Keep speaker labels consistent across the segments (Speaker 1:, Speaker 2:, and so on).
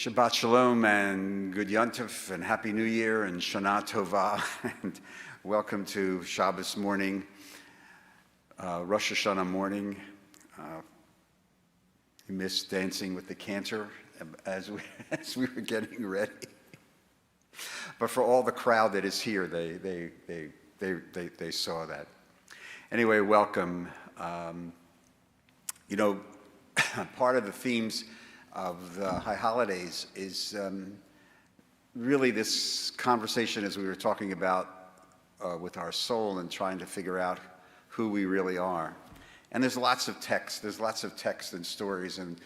Speaker 1: Shabbat Shalom and Good Yontif and Happy New Year and Shana Tova and welcome to Shabbos morning, Rosh Hashanah morning. You missed dancing with the cantor as we were getting ready. But for all the crowd that is here, they saw that. Anyway, welcome. Part of the themes of the high holidays is really this conversation as we were talking about with our soul and trying to figure out who we really are. And there's lots of text and stories, and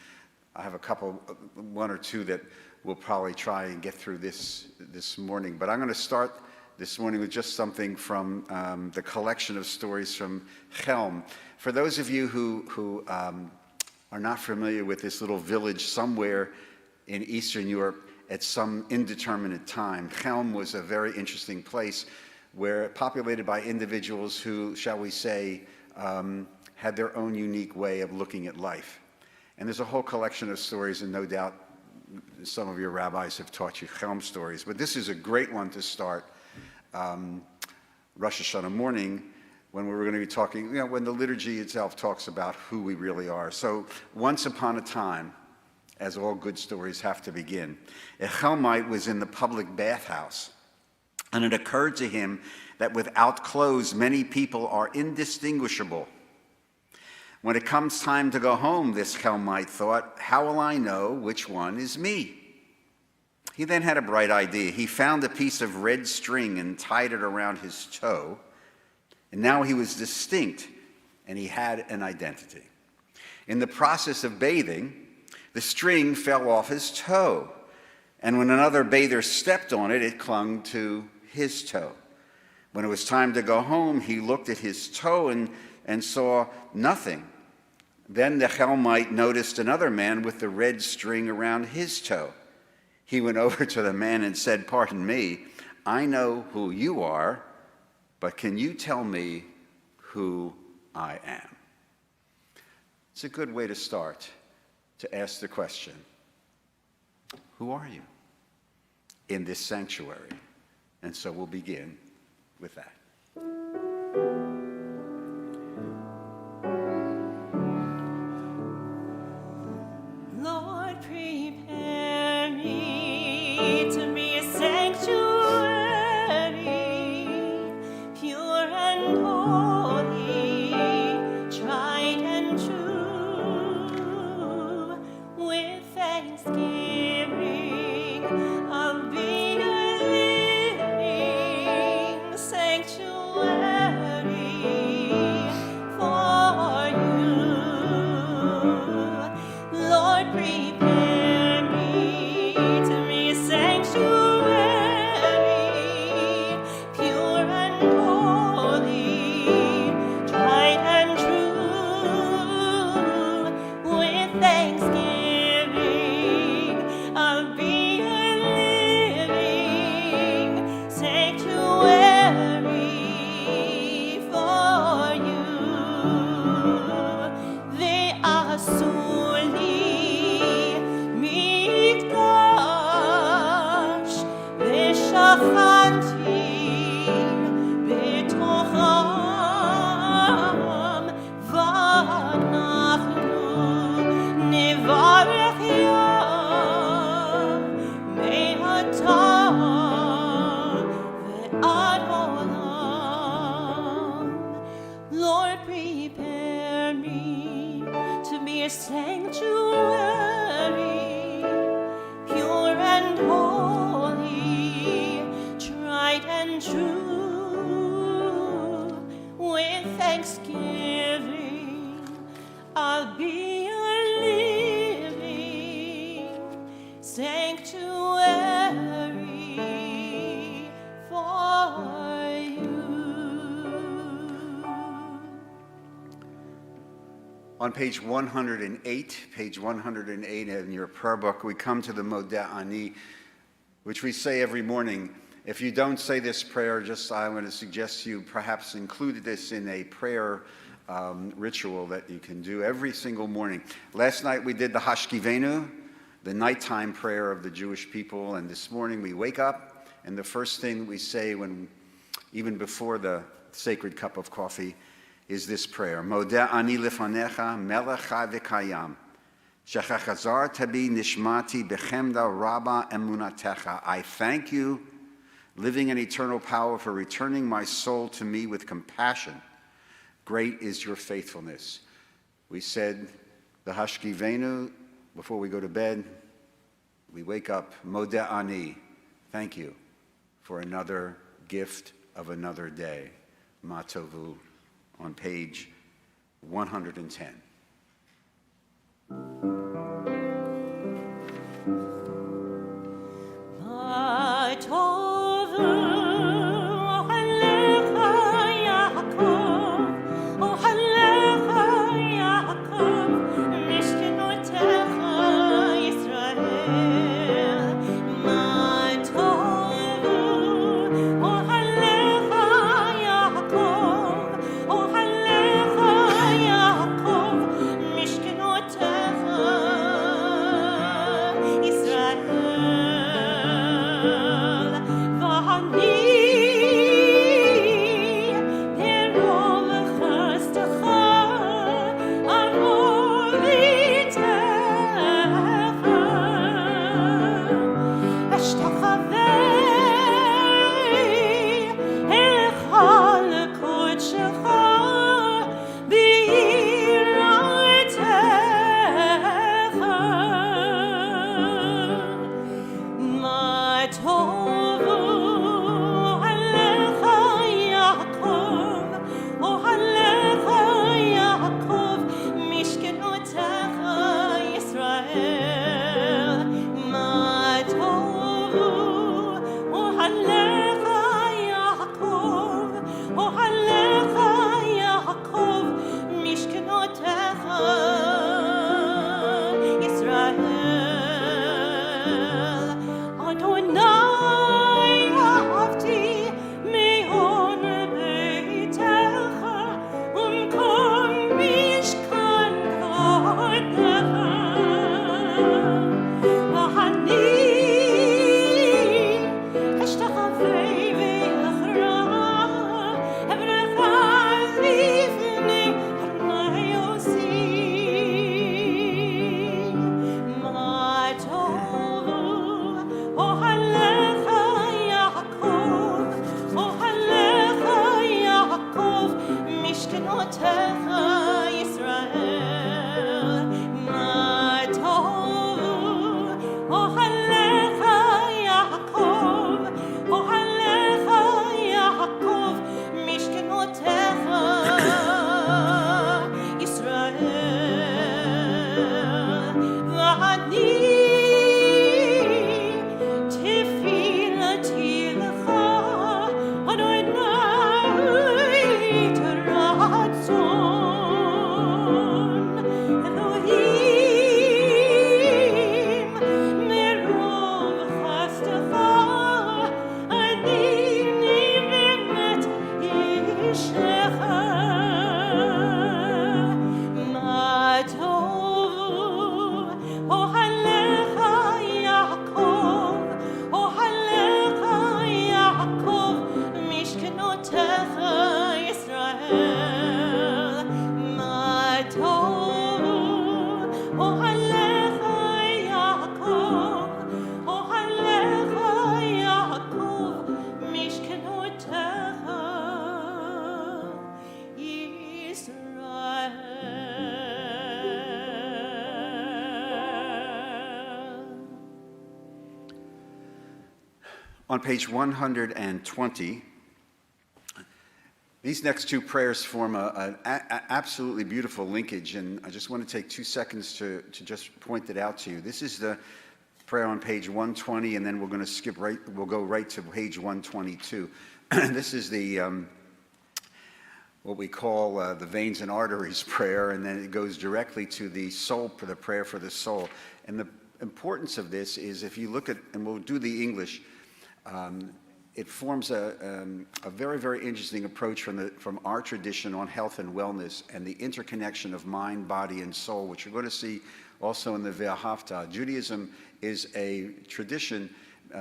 Speaker 1: I have one or two that we'll probably try and get through this morning. But I'm going to start this morning with just something from the collection of stories from Chelm. For those of you who are not familiar with this little village somewhere in Eastern Europe at some indeterminate time, Chelm was a very interesting place where populated by individuals who, shall we say, had their own unique way of looking at life. And there's a whole collection of stories, and no doubt some of your rabbis have taught you Chelm stories, but this is a great one to start Rosh Hashanah morning, when we're going to be talking, when the liturgy itself talks about who we really are. So, once upon a time, as all good stories have to begin, a Chelmite was in the public bathhouse, and it occurred to him that without clothes, many people are indistinguishable. When it comes time to go home, this Chelmite thought, how will I know which one is me? He then had a bright idea. He found a piece of red string and tied it around his toe. And now he was distinct, and he had an identity. In the process of bathing, the string fell off his toe, and when another bather stepped on it, it clung to his toe. When it was time to go home, he looked at his toe and saw nothing. Then the Chelmite noticed another man with the red string around his toe. He went over to the man and said, "Pardon me, I know who you are, but can you tell me who I am?" It's a good way to start, to ask the question, who are you in this sanctuary? And so we'll begin with that.
Speaker 2: Lord, prepare me to be a sanctuary.
Speaker 1: On page 108 in your prayer book, we come to the Modeh Ani, which we say every morning. If you don't say this prayer, I'm going to suggest you perhaps include this in a prayer ritual that you can do every single morning. Last night we did the Hashkivenu, the nighttime prayer of the Jewish people. And this morning we wake up, and the first thing we say even before the sacred cup of coffee is this prayer. Modeh ani lefanecha melech chai v'kayam. Shechachazar tabi nishmati bechemda rabba emunatecha. I thank you, living in eternal power, for returning my soul to me with compassion. Great is your faithfulness. We said the Hashkivenu before we go to bed. We wake up, Modeh ani, thank you for another gift of another day. Ma tovu, on page 110.
Speaker 2: Ma tovu.
Speaker 1: On page 120, these next two prayers form an absolutely beautiful linkage, and I just want to take 2 seconds to just point it out to you. This is the prayer on page 120, and then we're going to we'll go right to page 122. This is the what we call the veins and arteries prayer, and then it goes directly to the soul, for the prayer for the soul. And the importance of this is, if you look at, and we'll do the English, it forms a very, very interesting approach from our tradition on health and wellness and the interconnection of mind, body, and soul, which you're going to see also in the Ve'ahavta. Judaism is a tradition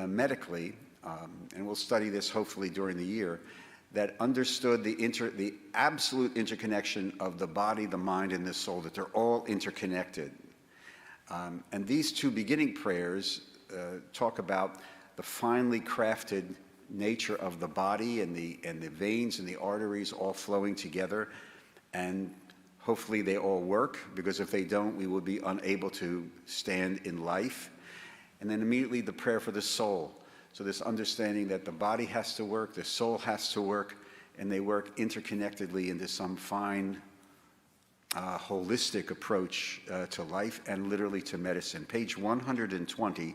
Speaker 1: medically, and we'll study this hopefully during the year, that understood the absolute interconnection of the body, the mind, and the soul, that they're all interconnected. And these two beginning prayers talk about the finely crafted nature of the body and the veins and the arteries all flowing together, and hopefully they all work, because if they don't, we will be unable to stand in life. And then immediately the prayer for the soul. So this understanding that the body has to work, the soul has to work, and they work interconnectedly into some fine, holistic approach to life and literally to medicine. Page 120,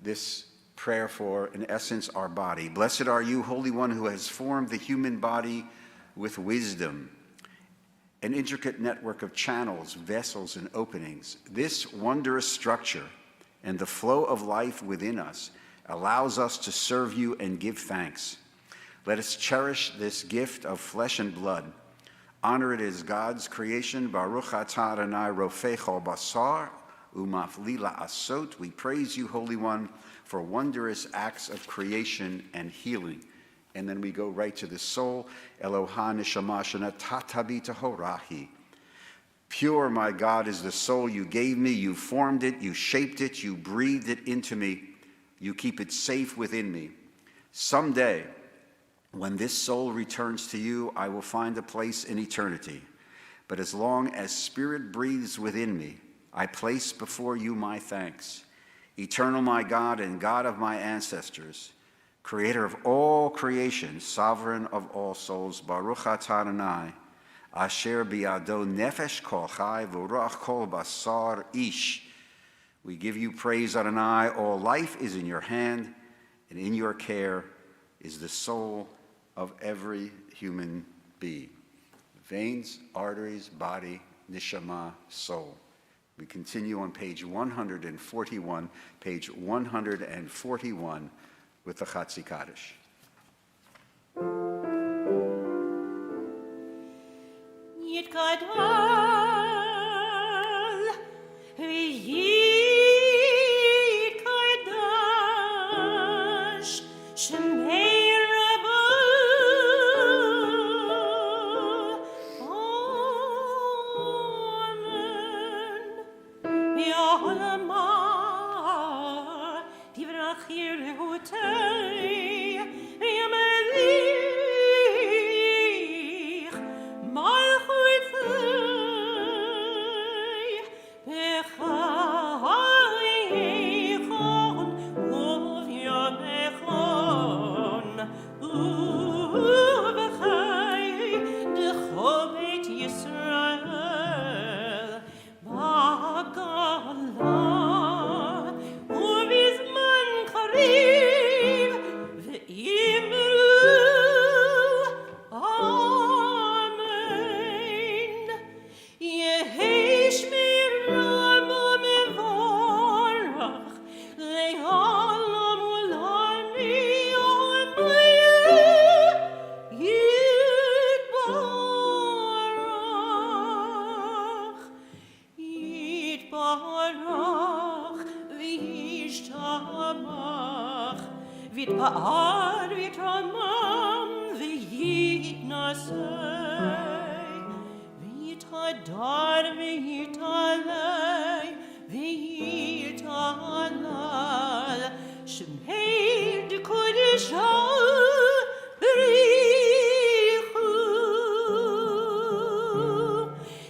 Speaker 1: this prayer for, in essence, our body. Blessed are you, Holy One, who has formed the human body with wisdom, an intricate network of channels, vessels, and openings. This wondrous structure and the flow of life within us allows us to serve you and give thanks. Let us cherish this gift of flesh and blood. Honor it as God's creation. Baruch atah Adonai rofei chol basar umafli la'asot. We praise you, Holy One, for wondrous acts of creation and healing. And then we go right to the soul. Eloha neshama shenatata bi tahorahi. Pure, my God, is the soul you gave me. You formed it, you shaped it, you breathed it into me. You keep it safe within me. Someday, when this soul returns to you, I will find a place in eternity. But as long as spirit breathes within me, I place before you my thanks. Eternal my God and God of my ancestors, creator of all creation, sovereign of all souls, Baruch atah Adonai, asher biado nefesh kol chai v'ruach kol basar ish. We give you praise, Adonai. All life is in your hand, and in your care is the soul of every human being. Veins, arteries, body, neshama, soul. We continue on page 141, with the Chatzi Kaddish.
Speaker 2: Yitkadal, yitkadash, Shemei Rabba, Amen. Ya'alama, Tivrachir Lehutei, Yamelich, Malchutei, Bechaichon, Ov Yamechon, Uvechai, Dechol Beit Yisrael, Ba'gala, Uvizman Karev, Ve'imru, Amen. Yehi shmiram u'mevorach, le'olam u'lami o'mayeh, Yitbarach, v'yishtabach, v'yitba'ar v'yitramam, v'yitnasei, v'yitadar v'yitalei, v'yitalal, Shemei d'kodesha b'richu,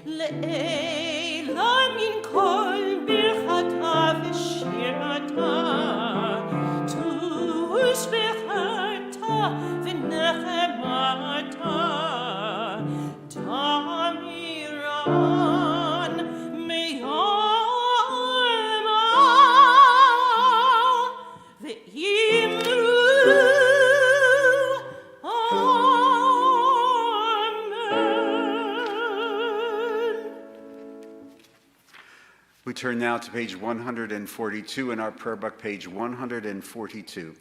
Speaker 2: le'elam min kol birchata v'shirata, tushbechata v'nechemata, Damiran meyama ve'imru, Amen.
Speaker 1: We turn now to page 142 in our prayer book, page 142,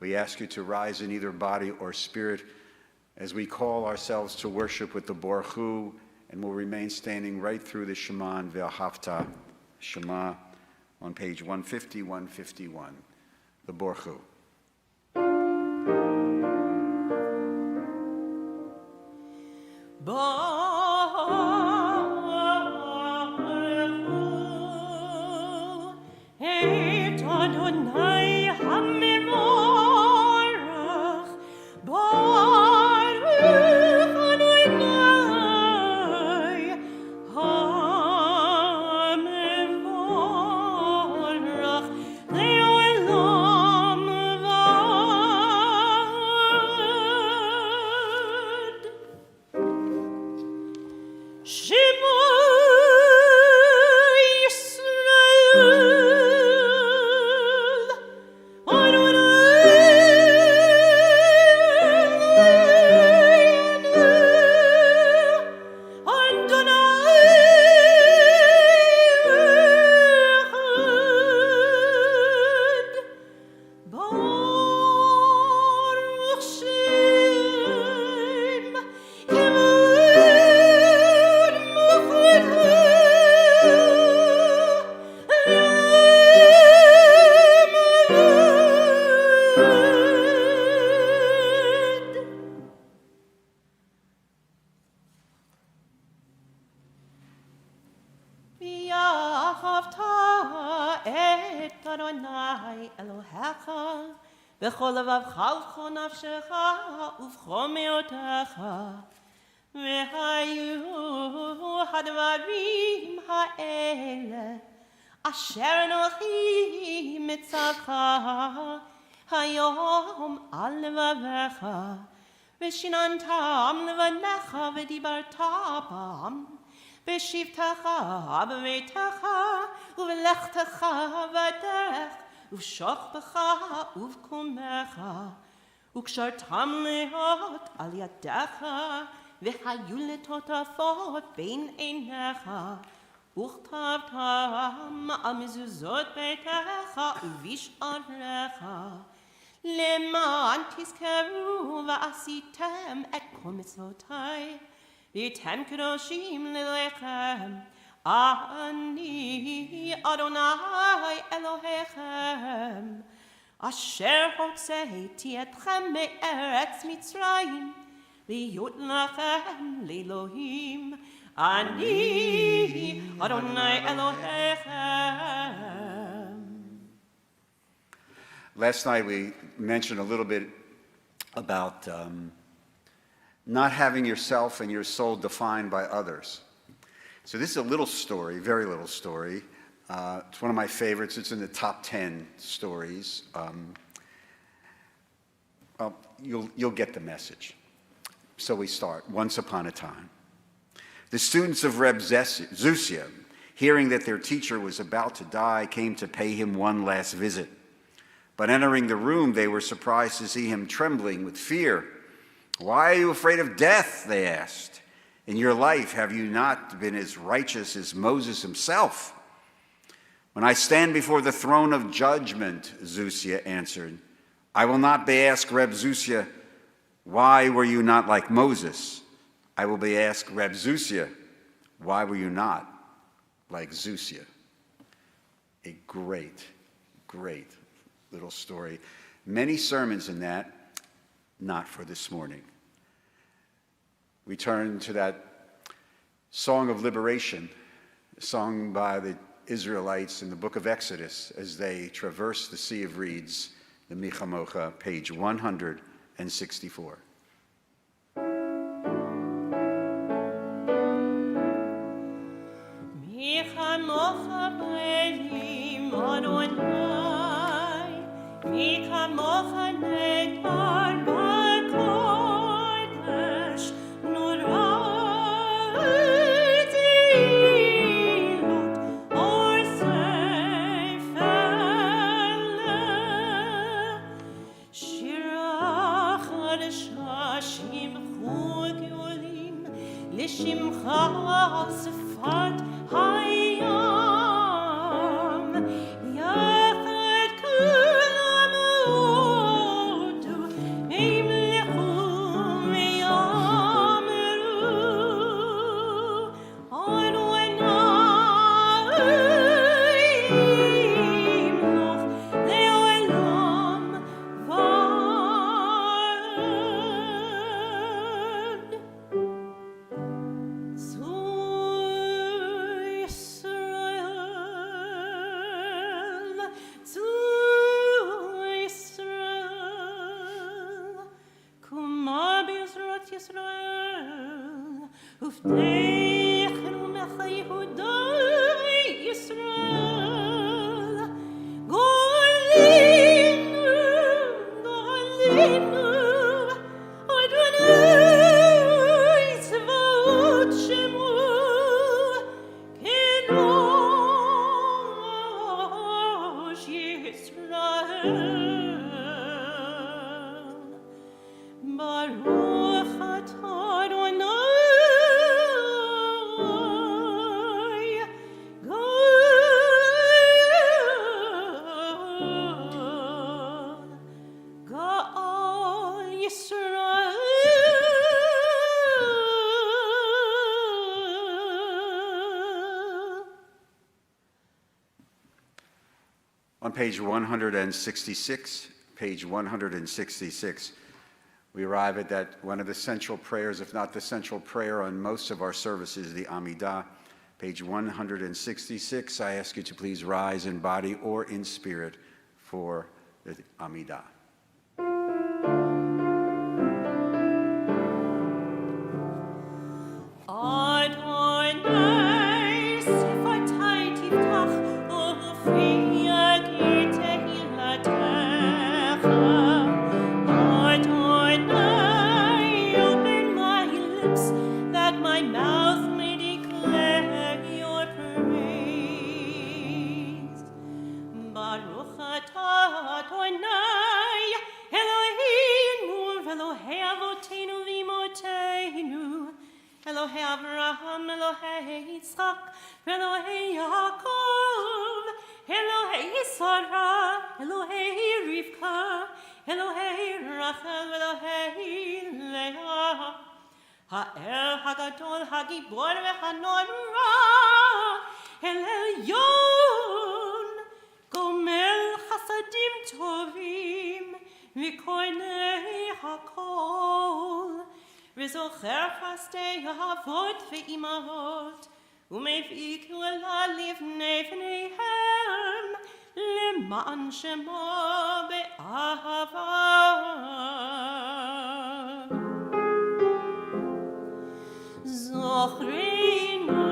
Speaker 1: We ask you to rise in either body or spirit as we call ourselves to worship with the Baruch Hu, and will remain standing right through the Shema and Ve'ahavta Shema on page 150, 151. The Baruch Hu.
Speaker 2: בכל לבבך ובכל נפשך ובכל מאודך והיו הדברים האלה אשר אנוכי מצווך היום על לבבך ושיננתם לבניך ודיברת בם בשבתך בביתך ובלכתך בדרך ובשוכבך ובקומך וקשרתם להיות על ידך והיו לטוטפות בין עיניך וכתבתם על מזוזות ביתך ובשעריך למען תזכרו ועשיתם את כל מצוותיי והייתם קדושים לאלוהיכם אני אדוני אלוהיכם אשר הוצאתי אתכם מארץ מצרים להיות לכם לאלוהים אני אדוני אלוהיכם.
Speaker 1: Last night we mentioned a little bit about not having yourself and your soul defined by others. So this is a little story, very little story. It's one of my favorites. It's in the top 10 stories. You'll get the message. So we start. Once upon a time, the students of Reb Zusia, hearing that their teacher was about to die, came to pay him one last visit. But entering the room, they were surprised to see him trembling with fear. "Why are you afraid of death?" they asked. "In your life, have you not been as righteous as Moses himself?" "When I stand before the throne of judgment," Zusia answered, "I will not be asked, Reb Zusia, why were you not like Moses? I will be asked, Reb Zusia, why were you not like Zusia?" A great, great little story. Many sermons in that, not for this morning. We turn to that song of liberation sung by the Israelites in the book of Exodus as they traverse the Sea of Reeds, the Michamocha, page 164.
Speaker 2: ופתחנו מחייהודי ישראל. גאלינו, גאלינו, אדוני צבאות שמו, כראש ישראל. ברוך אתה אדוני, גאל ישראל.
Speaker 1: On page 166, we arrive at that one of the central prayers, if not the central prayer on most of our services, the Amidah. Page 166, I ask you to please rise in body or in spirit for the Amidah.
Speaker 2: אדוני שפתי תפתח ופיה כי תהילתך. Adonai, open my lips that my mouth may declare your praise. Baruch atah Adonai, Eloheinu v'Elohei avotenu v'imotenu, Elohei Avraham, Elohei Yitzchak, Elohei Yaakov, Elohei Sarah, Elohei Rivka, Elohei Rachel, Elohei Leah, Ha'el Hagadol, Hagibor v'Hanora, El Elyon, Gomel Chasadim Tovim, V'Koinei HaKol, V'Zocher Fastei Avot v'Imahot, U'mev'i Kuala Livnei V'neihem, Leman Shemo be'ahava. Zochreinu,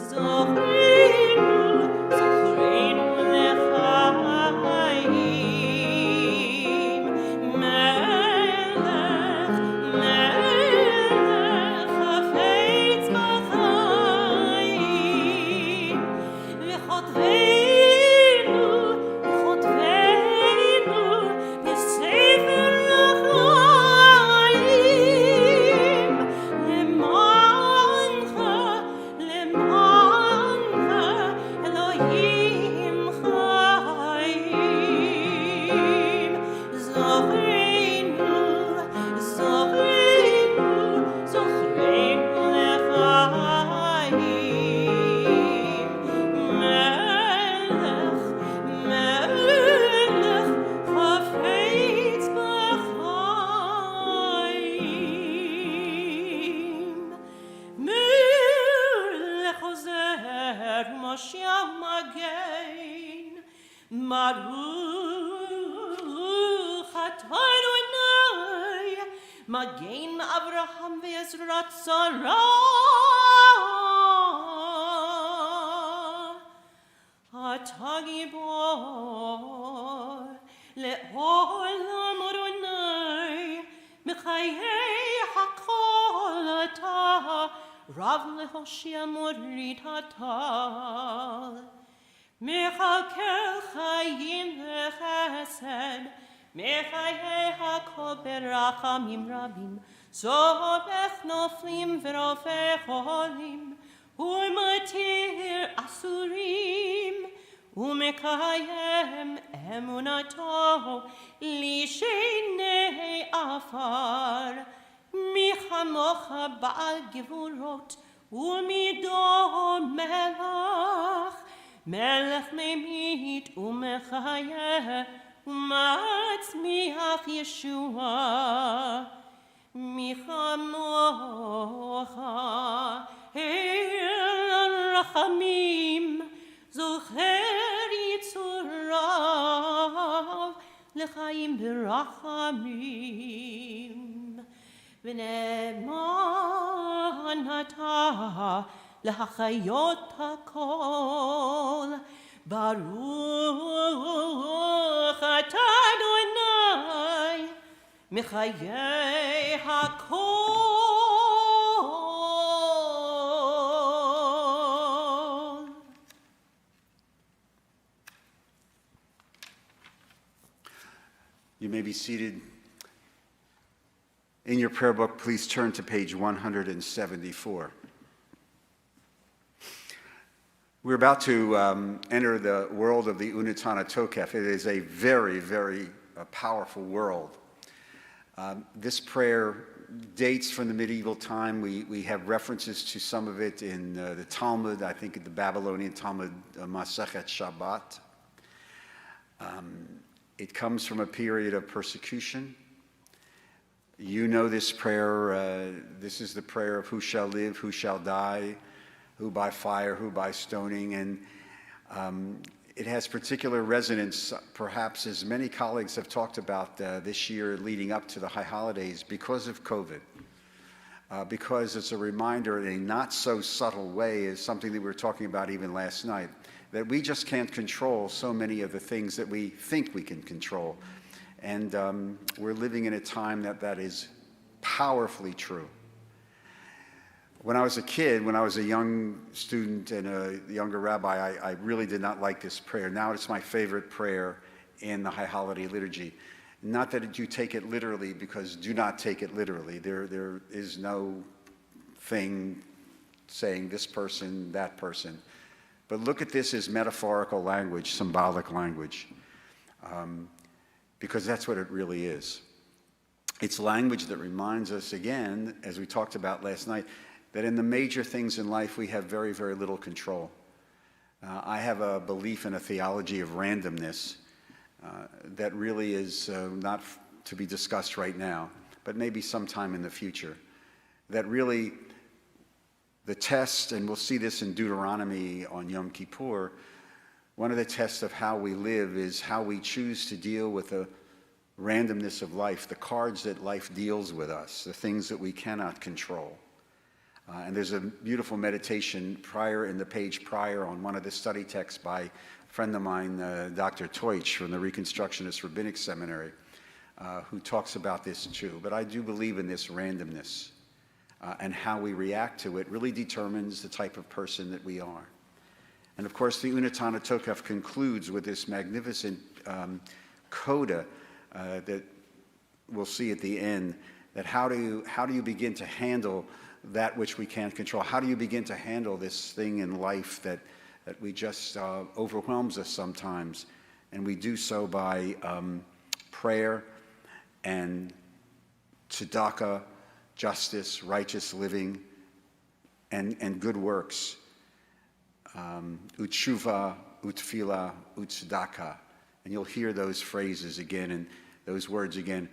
Speaker 2: Zochreinu, Zochreinu l'chaim. Melech, Melech, hafetz b'chaim. V'chotveinu, V'chotveinu, b'sefer l'chaim. Lemancha, Lemancha, Elohim chayim. Zochreinu, Zochreinu, Zochreinu l'chaim. Melech, Melech, hafetz b'chaim. Melech ozer Moshiach Magen. Baruch atah Adonai, Magen Avraham ve'ezrat Sarah. Atah gibor le'olam Adonai, Mechayei hakol atah, Rav lehoshia morit atal. Mechakel chayim v'chesed, Mechayei hakol berachamim rabim, Sobech noflim v'rofei cholim, U'matir asurim, U'mekayem emunato lishenei afar. Mi chamocha ba'al gevurot, u'mido melech, melech memit u'mechayeh, u'matzmiach Yeshua. Mi chamocha el rachamim, zocher yitzurav, lechaim berachamim. ונאמן אתה להחיות הכל. ברוך אתה אדוני מחיי הכל.
Speaker 1: You may be seated. In your prayer book, please turn to page 174. We're about to enter the world of the Unetana Tokef. It is a very, very powerful world. This prayer dates from the medieval time. We have references to some of it in the Talmud, I think in the Babylonian Talmud, Masechet Shabbat. It comes from a period of persecution. You know this prayer. This is the prayer of who shall live, who shall die, who by fire, who by stoning. And it has particular resonance, perhaps as many colleagues have talked about this year leading up to the high holidays because of COVID. Because it's a reminder in a not so subtle way, is something that we were talking about even last night, that we just can't control so many of the things that we think we can control. And we're living in a time that is powerfully true. When I was a kid, when I was a young student and a younger rabbi, I really did not like this prayer. Now it's my favorite prayer in the High Holiday Liturgy. Not that you take it literally, because do not take it literally. There is no thing saying this person, that person. But look at this as metaphorical language, symbolic language, because that's what it really is. It's language that reminds us again, as we talked about last night, that in the major things in life we have very, very little control. I have a belief in a theology of randomness that really is not to be discussed right now, but maybe sometime in the future. That really the test, and we'll see this in Deuteronomy on Yom Kippur, one of the tests of how we live is how we choose to deal with the randomness of life, the cards that life deals with us, the things that we cannot control. And there's a beautiful meditation in the page prior on one of the study texts by a friend of mine, Dr. Teutsch from the Reconstructionist Rabbinic Seminary, who talks about this too. But I do believe in this randomness, and how we react to it really determines the type of person that we are. And of course, the Unetana Tokef concludes with this magnificent coda that we'll see at the end, that how do you begin to handle that which we can't control? How do you begin to handle this thing in life that we just overwhelms us sometimes? And we do so by prayer and tzedakah, justice, righteous living, and good works. Utshuva, ha-tefilla, ha-tzedakah. And you'll hear those phrases again and those words again.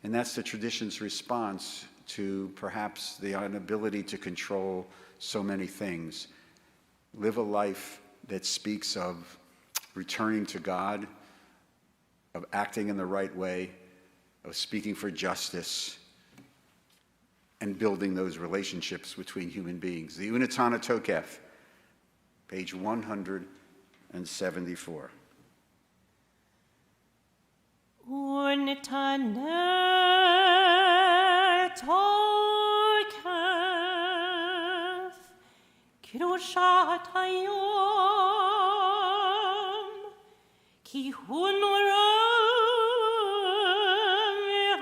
Speaker 1: And that's the tradition's response to perhaps the inability to control so many things. Live a life that speaks of returning to God, of acting in the right way, of speaking for justice, and building those relationships between human beings. The Unetana Tokef, page 174.
Speaker 2: Unetana Tokef, Kedushat Hayom, Ki hu nora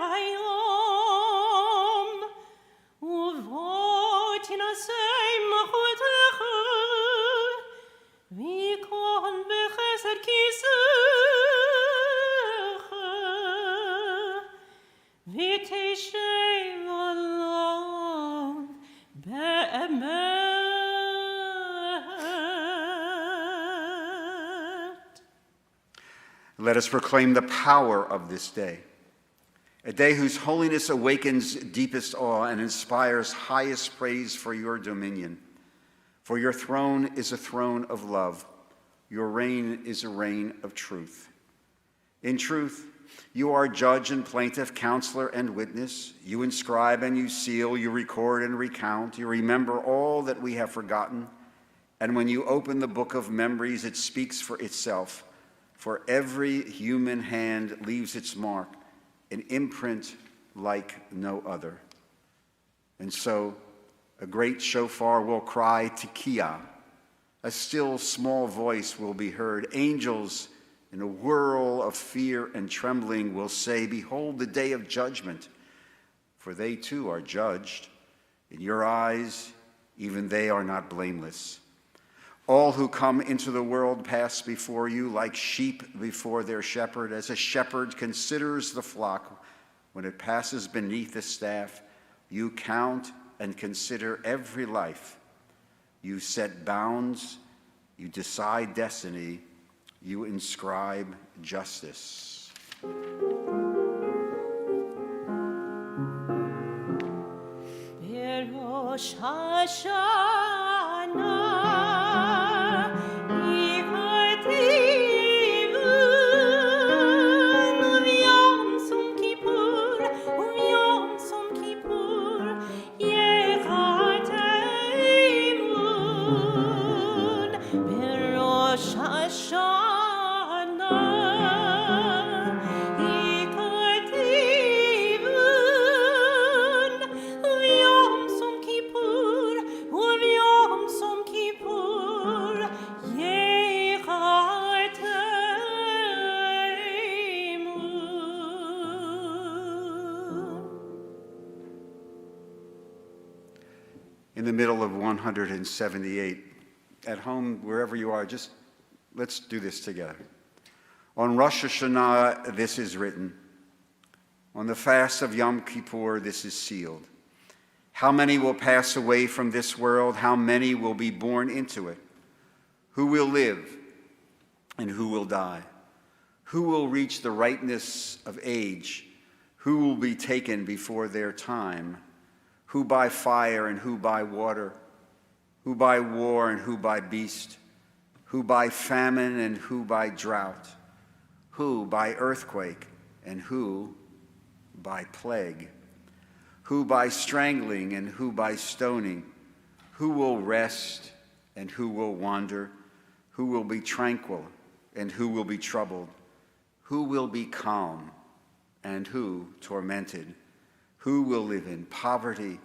Speaker 2: hayom, uvot inasei machotecha, vikon bechesed kisecha, viteshem olam be'emet.
Speaker 1: Let us proclaim the power of this day, a day whose holiness awakens deepest awe and inspires highest praise for your dominion. For your throne is a throne of love. Your reign is a reign of truth. In truth, You are judge and plaintiff, counselor and witness. You inscribe and you seal, you record and recount. You remember all that we have forgotten. And when you open the book of memories, it speaks for itself. For every human hand leaves its mark, an imprint like no other. And so a great shofar will cry Tekiah. A still small voice will be heard. Angels in a whirl of fear and trembling will say, behold the day of judgment, for they too are judged. In your eyes, even they are not blameless. All who come into the world pass before you like sheep before their shepherd, as a shepherd considers the flock when it passes beneath the staff. You count and consider every life. You set bounds, you decide destiny, you inscribe justice.
Speaker 2: Rosh Hashanah, Yom Sum Kippur, Yechatemun, Rosh Hashanah, Yom Sum Kippur,
Speaker 1: In the middle of 178, at home, wherever you are, just let's do this together. On Rosh Hashanah, this is written. On the fast of Yom Kippur, this is sealed. How many will pass away from this world? How many will be born into it? Who will live and who will die? Who will reach the ripeness of age? Who will be taken before their time? Who by fire and who by water? Who by war and who by beast? Who by famine and who by drought? Who by earthquake and who by plague? Who by strangling and who by stoning? Who will rest and who will wander? Who will be tranquil and who will be troubled? Who will be calm and who tormented? Who will live in poverty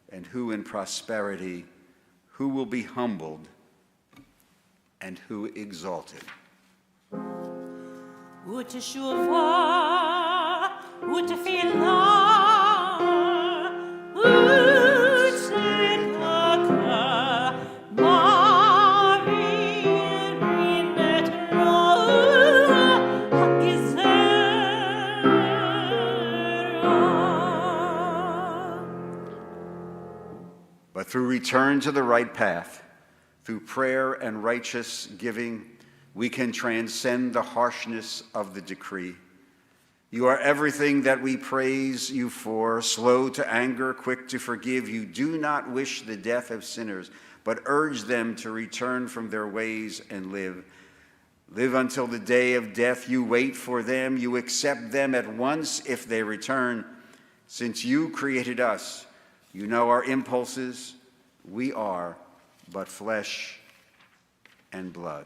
Speaker 1: and who in prosperity? Who will be humbled and who exalted?
Speaker 2: Uteshuvah, utefillah, utzedakah, ma'avir minet roh ha-gezerah.
Speaker 1: But through return to the right path, through prayer and righteous giving, we can transcend the harshness of the decree. You are everything that we praise you for, slow to anger, quick to forgive. You do not wish the death of sinners, but urge them to return from their ways and live. Live until the day of death. You wait for them. You accept them at once if they return. Since you created us, you know our impulses. We are but flesh and blood.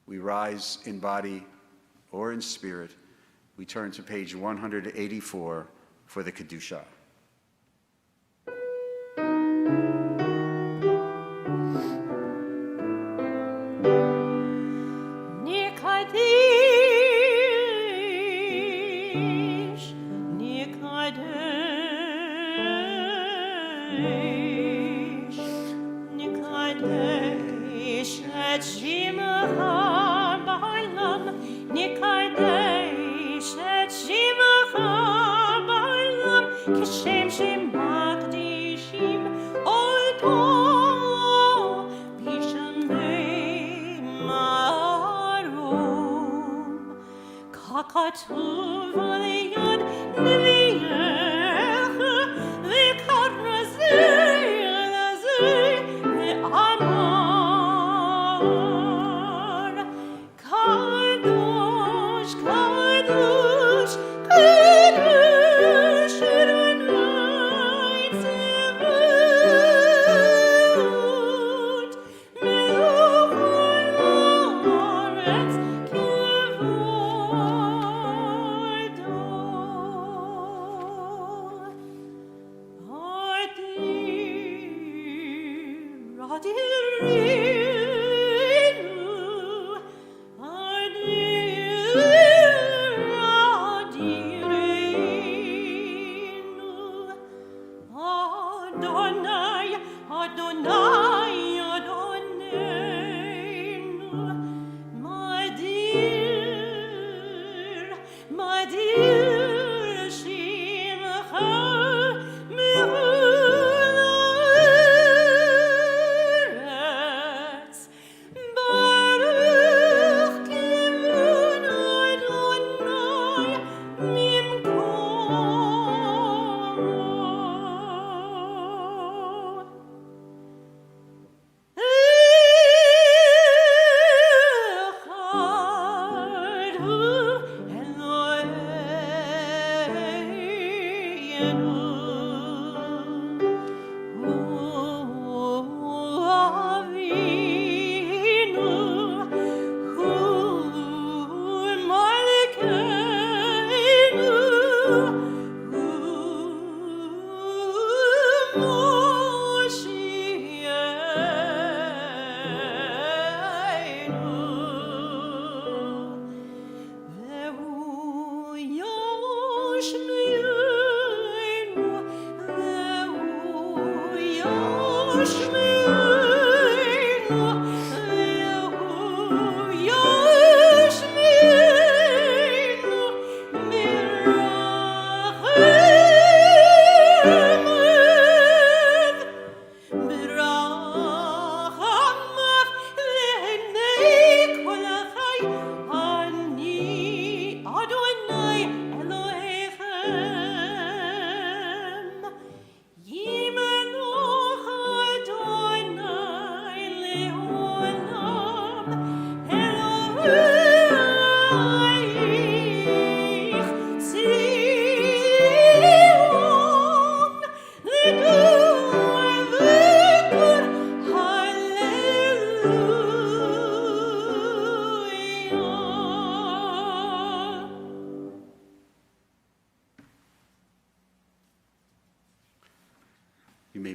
Speaker 1: We rise in body or in spirit. We turn to page 184 for the Kedusha.
Speaker 3: Kadosh,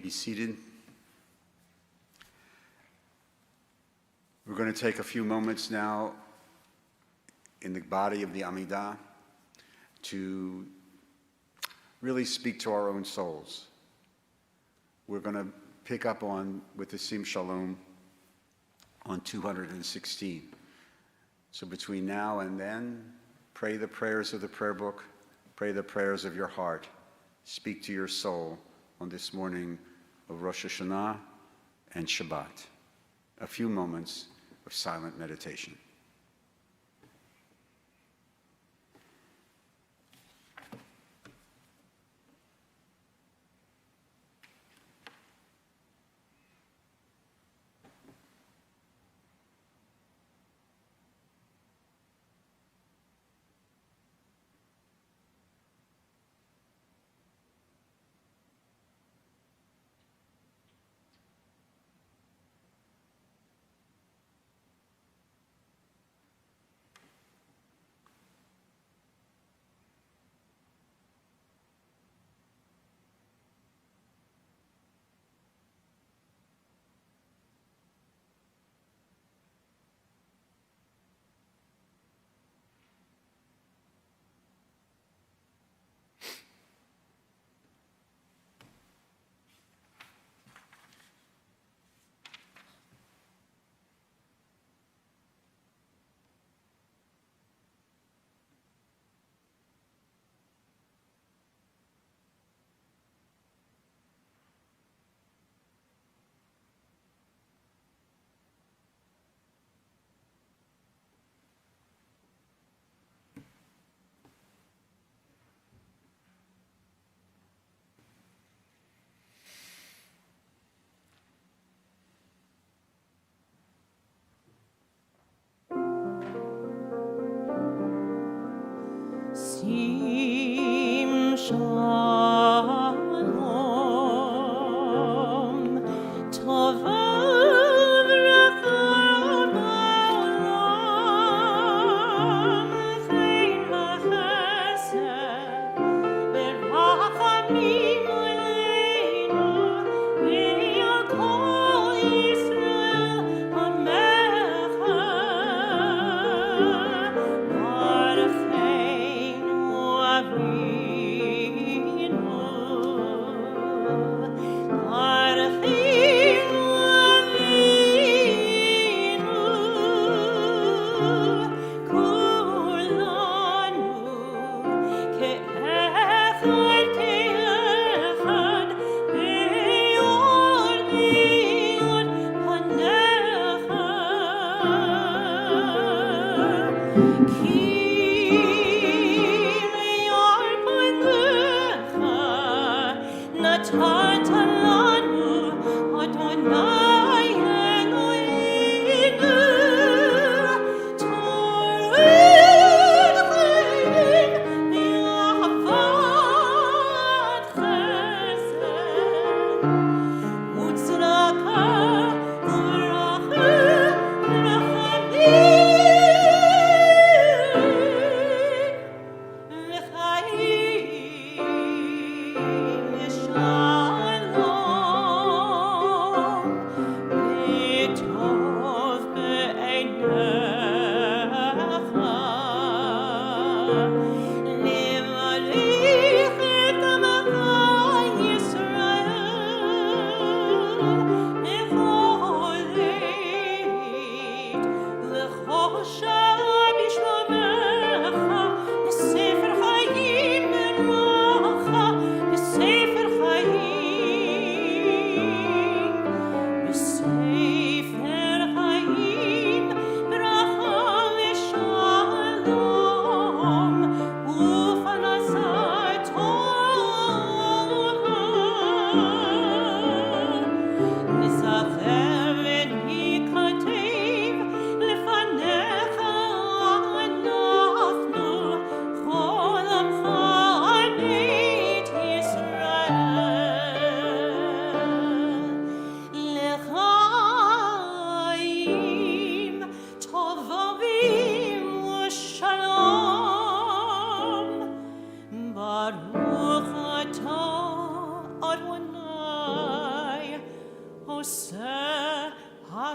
Speaker 1: be seated. We're going to take a few moments now in the body of the Amidah to really speak to our own souls. We're going to pick up on, with the Sim Shalom, on 216. So between now and then, pray the prayers of the prayer book, pray the prayers of your heart, speak to your soul on this morning of Rosh Hashanah and Shabbat. A few moments of silent meditation.
Speaker 2: Sim Shalom, Tova v'racham ha'olam, V'chein ha-chesed, v'rachamim aleinu, v'yal kol Yisrael ha'mecha,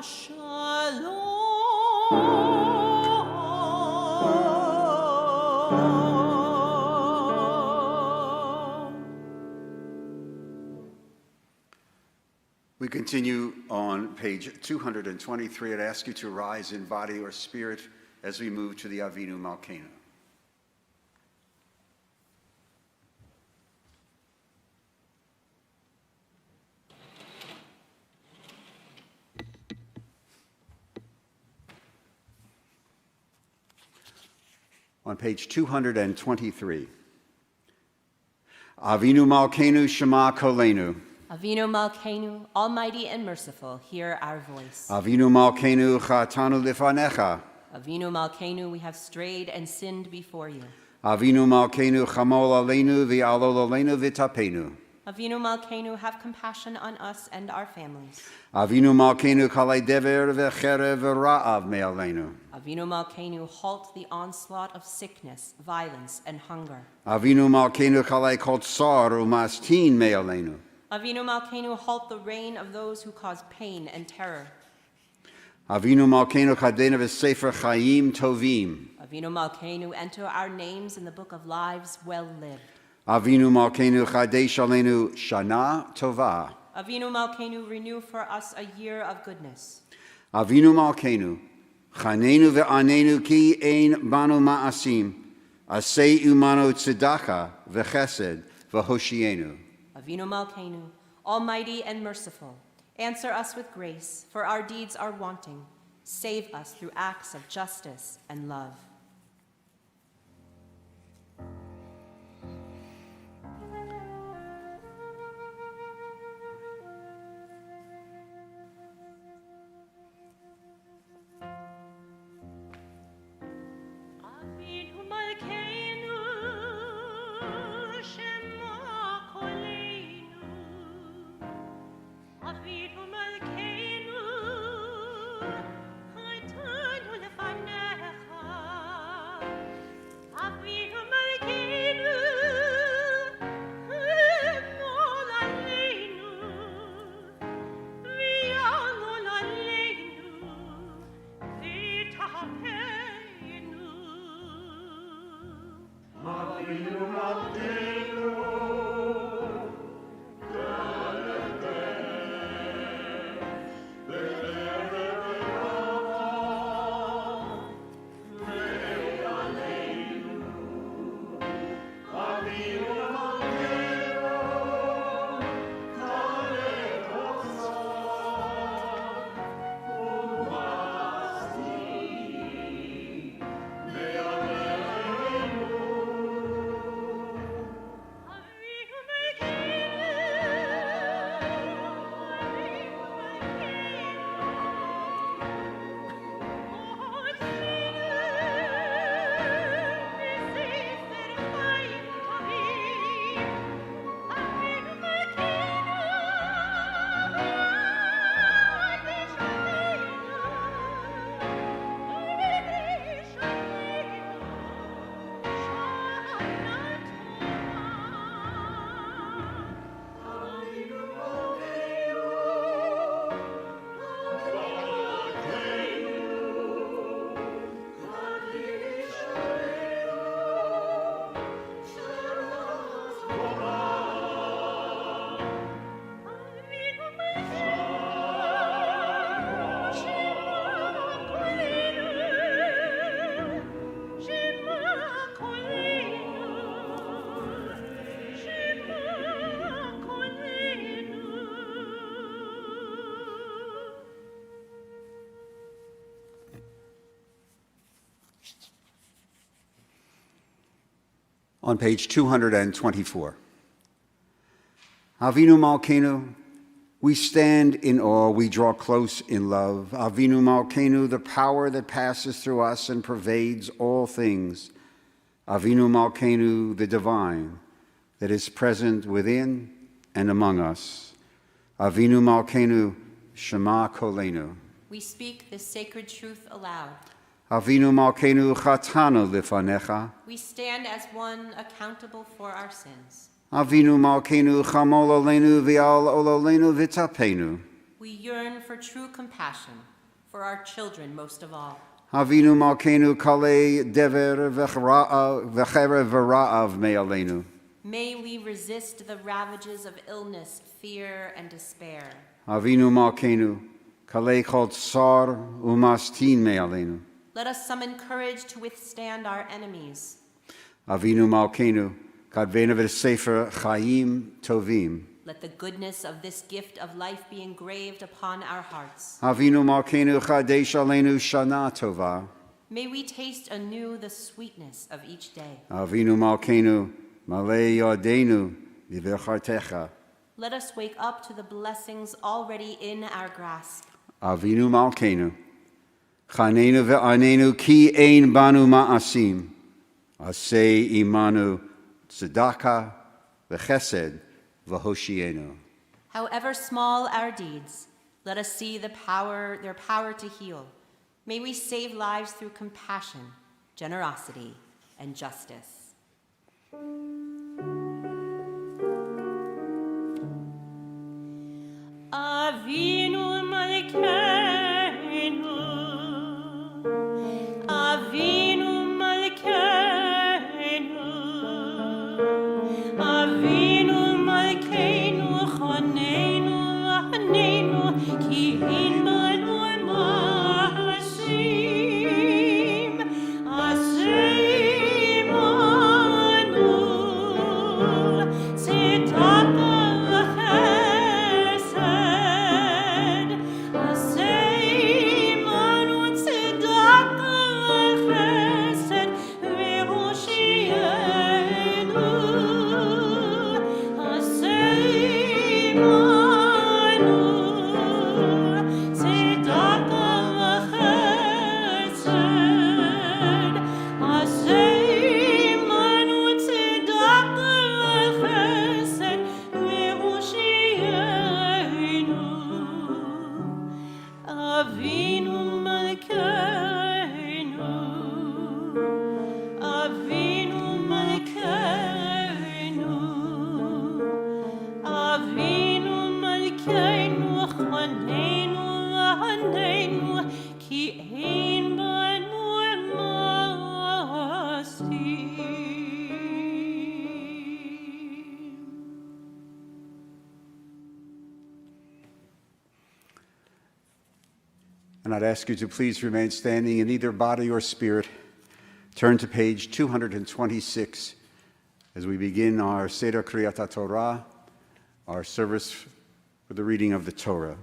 Speaker 2: Shalom.
Speaker 1: We continue on page 223. I'd ask you to rise in body or spirit as we move to the Avinu Malkeinu. On page 223. Avinu Malkeinu Shema Kolenu.
Speaker 3: Avinu Malkeinu, almighty and merciful, hear our voice.
Speaker 1: Avinu Malkeinu Chatanu Lifanecha.
Speaker 3: Avinu Malkeinu, we have strayed and sinned before you.
Speaker 1: Avinu Malkeinu Chamol Aleinu V'Alol Aleinu V'Tapenu.
Speaker 3: Avinu Malkeinu, have compassion on us and our families.
Speaker 1: Avinu Malkeinu Kalei Dever V'Cherev V'Ra'av Me'aleinu.
Speaker 3: Avinu Malkeinu, halt the onslaught of sickness, violence, and hunger.
Speaker 1: Avinu Malkeinu Kalei Kol Tsar U'Mastin Me'aleinu.
Speaker 3: Avinu Malkeinu, halt the reign of those who cause pain and terror.
Speaker 1: Avinu Malkeinu Chadena V'Sefer Chaim Tovim.
Speaker 3: Avinu Malkeinu, enter our names in the book of lives well lived.
Speaker 1: Avinu Malkeinu Chadesh Aleinu Shana Tova.
Speaker 3: Avinu Malkeinu, renew for us a year of goodness.
Speaker 1: Avinu Malkeinu Chanenu Ve'anenu Ki Ein Banu Ma'asim Asei Umanu Tzedaka V'Chesed V'Hoshienu.
Speaker 3: Avinu Malkeinu, almighty and merciful, answer us with grace, for our deeds are wanting. Save us through acts of justice and love.
Speaker 2: Avinu Malkeinu, Shema Kolenu. Avinu Malkeinu, Chatanu Lefanecha. Avinu Malkeinu, Emol Aleinu, V'Yalol Aleinu, V'Tapenu.
Speaker 1: On page 224. Avinu Malkeinu, we stand in awe, we draw close in love. Avinu Malkeinu, the power that passes through us and pervades all things. Avinu Malkeinu, the divine that is present within and among us. Avinu Malkeinu, Shema Kolenu.
Speaker 3: We speak this sacred truth aloud.
Speaker 1: Avinu Malkeinu, Chatanu Lifanecha.
Speaker 3: We stand as one accountable for our sins.
Speaker 1: Avinu Malkeinu, Chamol Aleinu V'Al Ol Aleinu V'Tapenu.
Speaker 3: We yearn for true compassion, for our children most of all.
Speaker 1: Avinu Malkeinu Kalei Dever V'cherev V'ra'av Me'aleinu.
Speaker 3: May we resist the ravages of illness, fear, and despair.
Speaker 1: Avinu Malkeinu Kalei Chol Tsar Umastin Me'aleinu.
Speaker 3: Let us summon courage to withstand our enemies.
Speaker 1: Avinu Malkeinu Kadvena V'Sefer Chaim Tovim.
Speaker 3: Let the goodness of this gift of life be engraved upon our hearts.
Speaker 1: Avinu Malkeinu Chadesh Aleinu Shana Tova.
Speaker 3: May we taste anew the sweetness of each day.
Speaker 1: Avinu Malkeinu Malei Yodenu V'Vechartecha.
Speaker 3: Let us wake up to the blessings already in our grasp.
Speaker 1: Avinu Malkeinu Chanenu Ve'anenu Ki Ein Banu Ma'asim. Asei Imanu Tzedakah V'Chesed V'Hoshienu.
Speaker 3: However small our deeds, let us see their power to heal. May we save lives through compassion, generosity, and justice. Avinu Malkeinu, Avinu Malkeinu, Avinu Malkeinu, Chanenu, Chanenu, Ki Ein Banu Ma'asim, Asei Imanu, Tzedakah V'Chesed, Asei Imanu, Tzedakah V'Chesed, V'Hoshienu, Asei Imanu, Tzedakah V'Chesed, Asei Imanu, Tzedakah V'Chesed, V'Hoshienu. Avinu Malkeinu, Avinu Malkeinu, Avinu Malkeinu, Chanenu, Chanenu, Ki Ein Banu Ma'asim.
Speaker 1: And I'd ask you to please remain standing in either body or spirit. Turn to page 226 as we begin our Seder Kriyat HaTorah, our service for the reading of the Torah.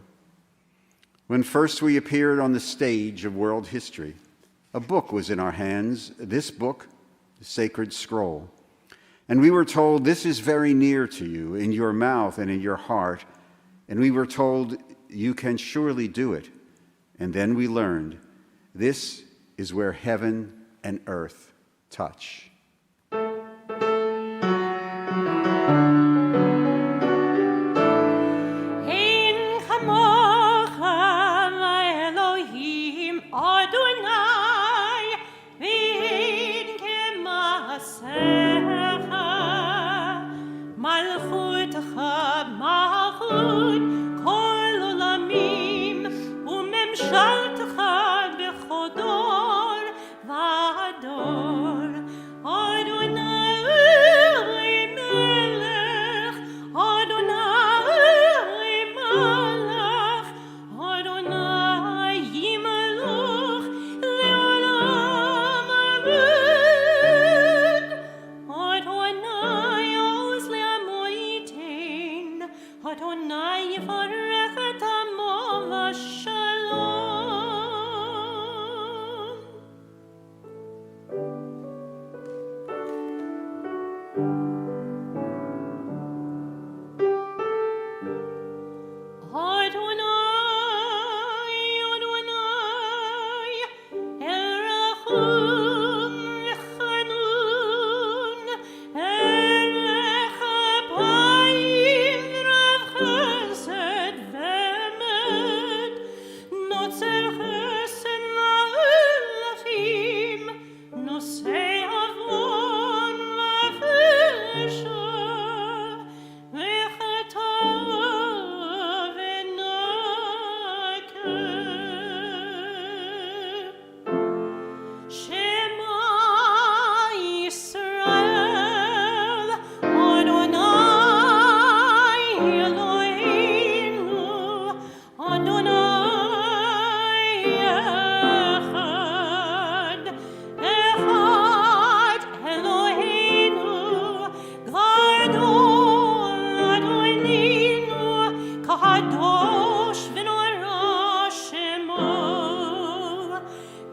Speaker 1: When first we appeared on the stage of world history, a book was in our hands, this book, the sacred scroll. And we were told, this is very near to you, in your mouth and in your heart. And we were told, you can surely do it. And then we learned, this is where heaven and earth touch.
Speaker 3: Ein kamocha Elohim Adonai, v'ein kemasecha, malchutecha malchut kol olamim, u'memshaltecha b'chodor v'ador.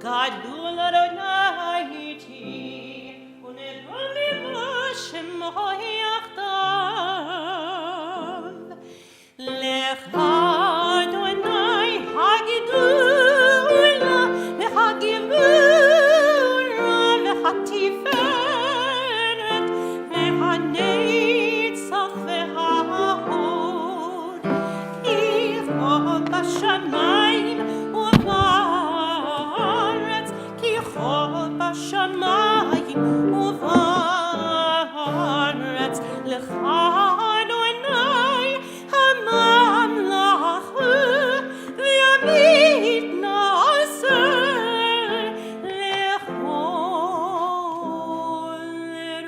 Speaker 2: Tzadul Adonai iti, unedol Shemo yachdav. Lecha Adonai hagidula, v'hagivura, v'hatiferet, v'hanetzach, v'hahod. Ki chol b'shamayim u'va'aretz, ki chol b'shamayim u'va'aretz. Lecha Adonai ha-mamlachu, v'yamid na'aseh lechol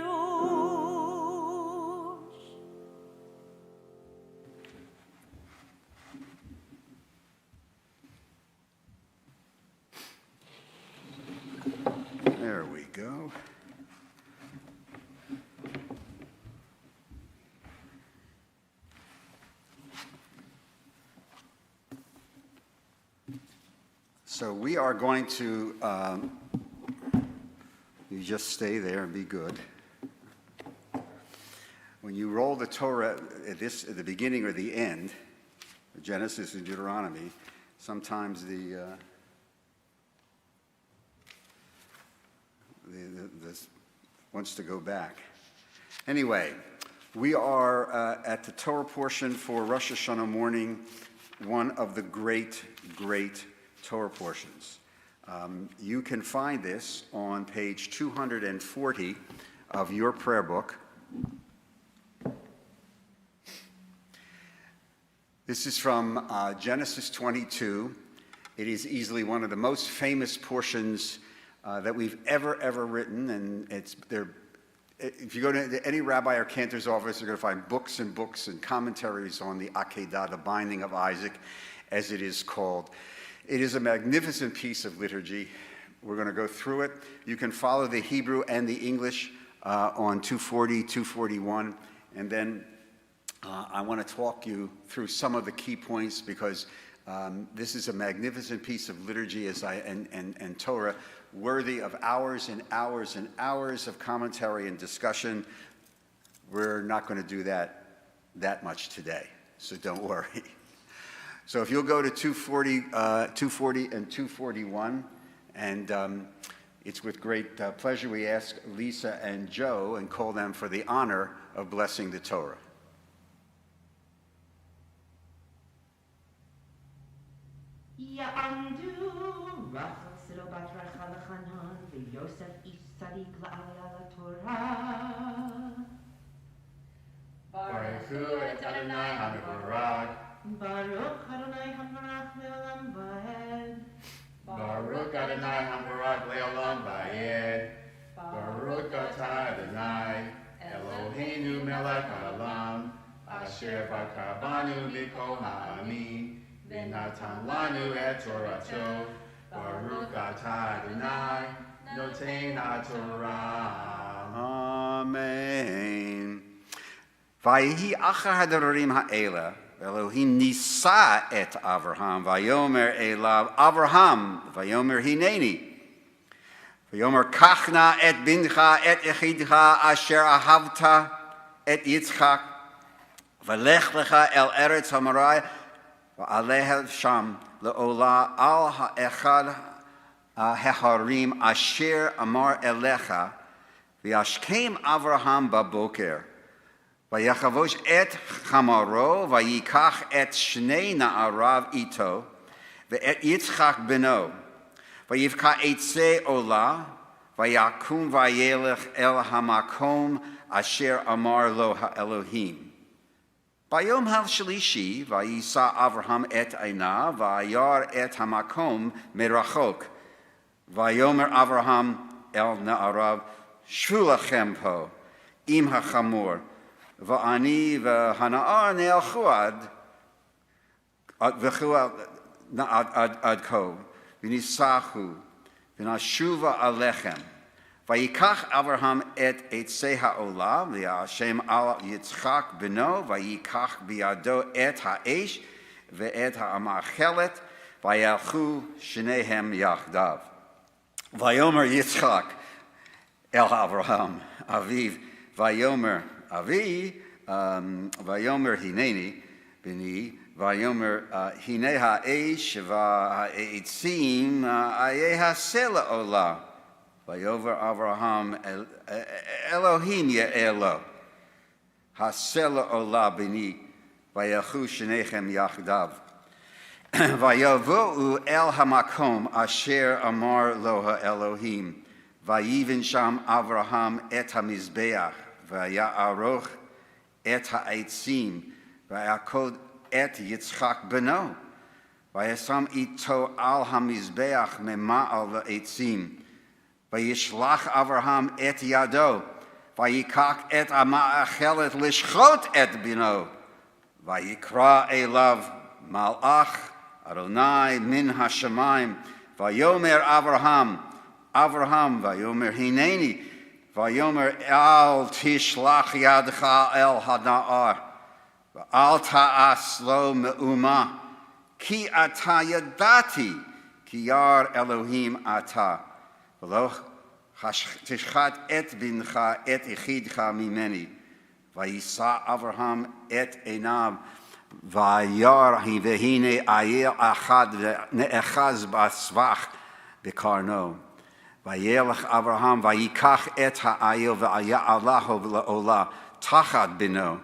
Speaker 2: Rosh.
Speaker 1: There we go. So we are going to, you just stay there and be good. When you roll the Torah at the beginning or the end, Genesis and Deuteronomy, sometimes the wants to go back. Anyway, we are at the Torah portion for Rosh Hashanah morning, one of the great Torah portions. You can find this on page 240 of your prayer book. This is from Genesis 22. It is easily one of the most famous portions that we've ever written, and if you go to any rabbi or cantor's office, you're going to find books and commentaries on the Akedah, the binding of Isaac, as it is called. It is a magnificent piece of liturgy. We're going to go through it. You can follow the Hebrew and the English on 240, 241, and then I want to talk you through some of the key points because this is a magnificent piece of liturgy and Torah, worthy of hours and hours and hours of commentary and discussion. We're not going to do that much today, so don't worry. So if you'll go to 240 and 241, and it's with great pleasure we ask Lisa and Joe and call them for the honor of blessing the Torah.
Speaker 4: Ya'amdu Rachel Sido bat Rachel Chanan v'Yosef ish tzadik la'aliyah laTorah.
Speaker 5: Baruchu et Adonai HaMevorach.
Speaker 4: Baruch Adonai HaMevorach le'olam va'ed.
Speaker 5: Baruch Adonai HaMevorach le'olam va'ed. Baruch atah Adonai Eloheinu melech ha'olam asher bakar banu mikol ha'amim v'natan lanu et Torato. Baruch atah Adonai noten ha'Torah.
Speaker 1: Amen. Vayihi achar hadarim ha'ela, Elohim nisa et Avraham, vayomer elav Avraham, vayomer hineni. Vayomer kachna et bincha et echidcha asher ahavta et Yitzchak, valech lecha el eretz hamarai, va'aleh sham le'ola al ha'echad heharim asher amar elecha, v'yashkem Avraham baboker. Vayachavosh et chamaro, vayikach et shnei na'arav ito, ve'et Yitzchak beno, vayivka eitzei ola, vayakum vayelech el hamakom asher amar lo ha'elohim. Bayom ha'shlishi, vayisa Avraham et eina, vayar et hamakom merachok, vayomer Avraham el na'arav, shvu lachem po, im hachamor, Va'ani v'hana'ar ne'alchuad v'chuad ad ko v'nisachu v'nashuva alechem v'yikach Avraham et eitzei ha'olam v'yashem al Yitzchak beno v'yikach biyado et ha'esh ve'et ha'amachelet v'yalchu shnehem yachdav. Vayomer Yitzchak el Avraham Aviv Vayomer Avi Vayomer Hineni Bini Vayomer Hine ha'esh va'etzim ayeh hasela olah Vayover Avraham Elohim ye'elo hasela olah bini vayachu shnechem yachdav Vayovu el hamakom asher amar lo ha-Elohim Vayivin sham Avraham et ha-mizbeach Vaya'aroch et ha'etzim Vayakod et Yitzchak beno Vayasam ito al ha-mizbeach mema'al va'etzim Vayishlach Avraham et yado Vayikach et ama'achelet lishchot et bino Vayikra elav malach Adonai min hashamayim Vayomer Avraham Vayomer Hineni Vayomer al tishlach yadcha el hana'ar Al ta'as lo me'uma Ki ata yadati Ki yar Elohim ata V'lo tishchat et bincha et ichidcha mimeni Vayisa Avraham et enav Vayar vehine ayel achad ne'echaz basvach bekarno. Vayelach Avraham vayikach et ha'ayel v'aya'alahu v'la'olah tachad bino.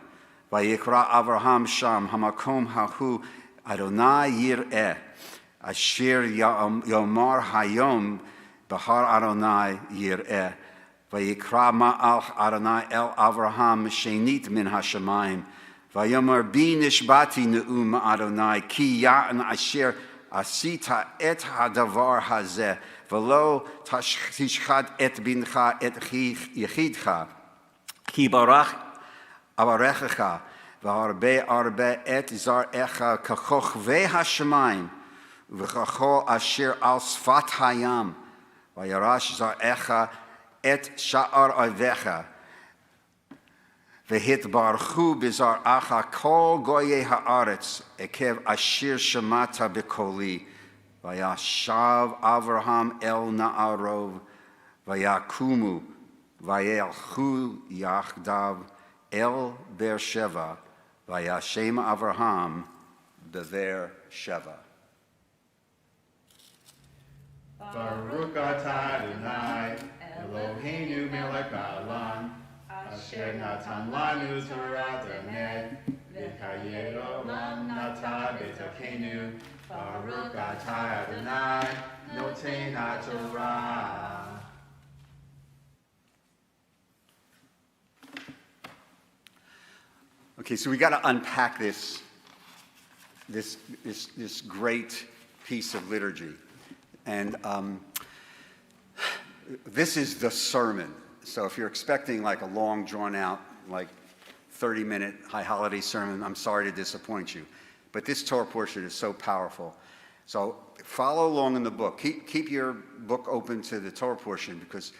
Speaker 1: Vayikra Avraham sham hamakom hahu Adonai yir'eh asher yomar hayom bahar Adonai yir'eh. Vayikra ma'alch Adonai el Avraham shenit min hashamayim. Vayomer bi nishbati ne'um Adonai ki ya'an asher asita et hadavar hazeh v'lo tishchad et bincha et yechidcha ki barach avarechecha v'harbe arbe et zarecha kachochvei hashemayim v'chacho asher al sfat hayam v'yarash zarecha et sha'ar avecha V'hit barchu bizar acha kol goye haaretz ekev ashir shemata bekoli vayashav Avraham el na'arov vayakumu vayelchu yachdav el Beersheva vayashem Avraham bever sheva.
Speaker 5: Baruch atah Adonai Eloheinu melech haolam Asher natan lanu Torah emet v'chayei olam natan b'tokenu Baruch atah Adonai noten haTorah.
Speaker 1: Okay, so we got to unpack this great piece of liturgy, and this is the sermon. So if you're expecting like a long, drawn-out, like 30-minute high holiday sermon, I'm sorry to disappoint you. But this Torah portion is so powerful. So follow along in the book. Keep your book open to the Torah portion because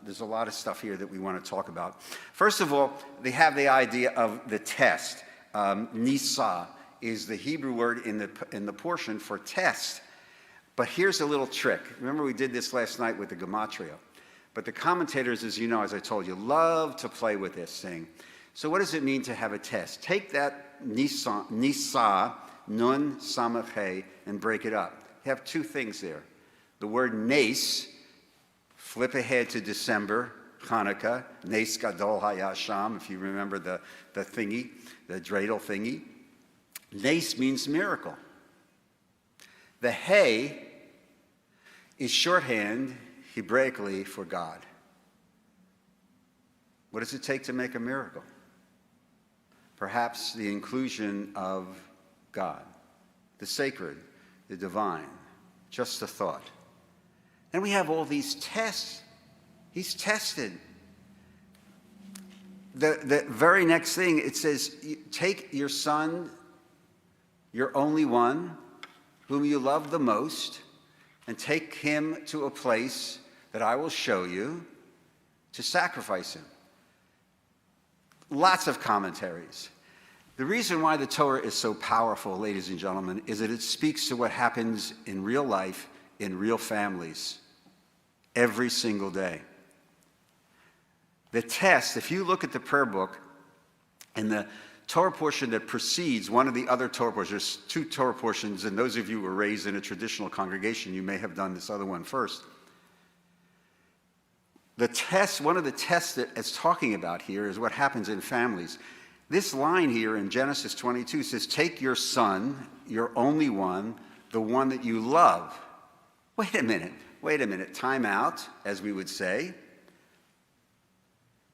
Speaker 1: there's a lot of stuff here that we want to talk about. First of all, they have the idea of the test. Nisa is the Hebrew word in the portion for test. But here's a little trick. Remember we did this last night with the gematria. But the commentators, as you know, as I told you, love to play with this thing. So what does it mean to have a test? Take that Nisa, Nun, Samach, He, and break it up. You have two things there. The word Nes, flip ahead to December, Hanukkah, Nes Gadol Hayasham, if you remember the thingy, the dreidel thingy. Nes means miracle. The He is shorthand Hebraically for God. What does it take to make a miracle? Perhaps the inclusion of God, the sacred, the divine, just a thought. And we have all these tests. He's tested. The very next thing, it says, take your son, your only one, whom you love the most, and take him to a place that I will show you to sacrifice him. Lots of commentaries. The reason why the Torah is so powerful, ladies and gentlemen, is that it speaks to what happens in real life, in real families. every single day. The test, if you look at the prayer book and the Torah portion that precedes one of the other Torah portions, there's two Torah portions, and those of you who were raised in a traditional congregation, you may have done this other one first. The test, one of the tests that it's talking about here is what happens in families. This line here in Genesis 22 says, take your son, your only one, the one that you love. Wait a minute, time out, as we would say.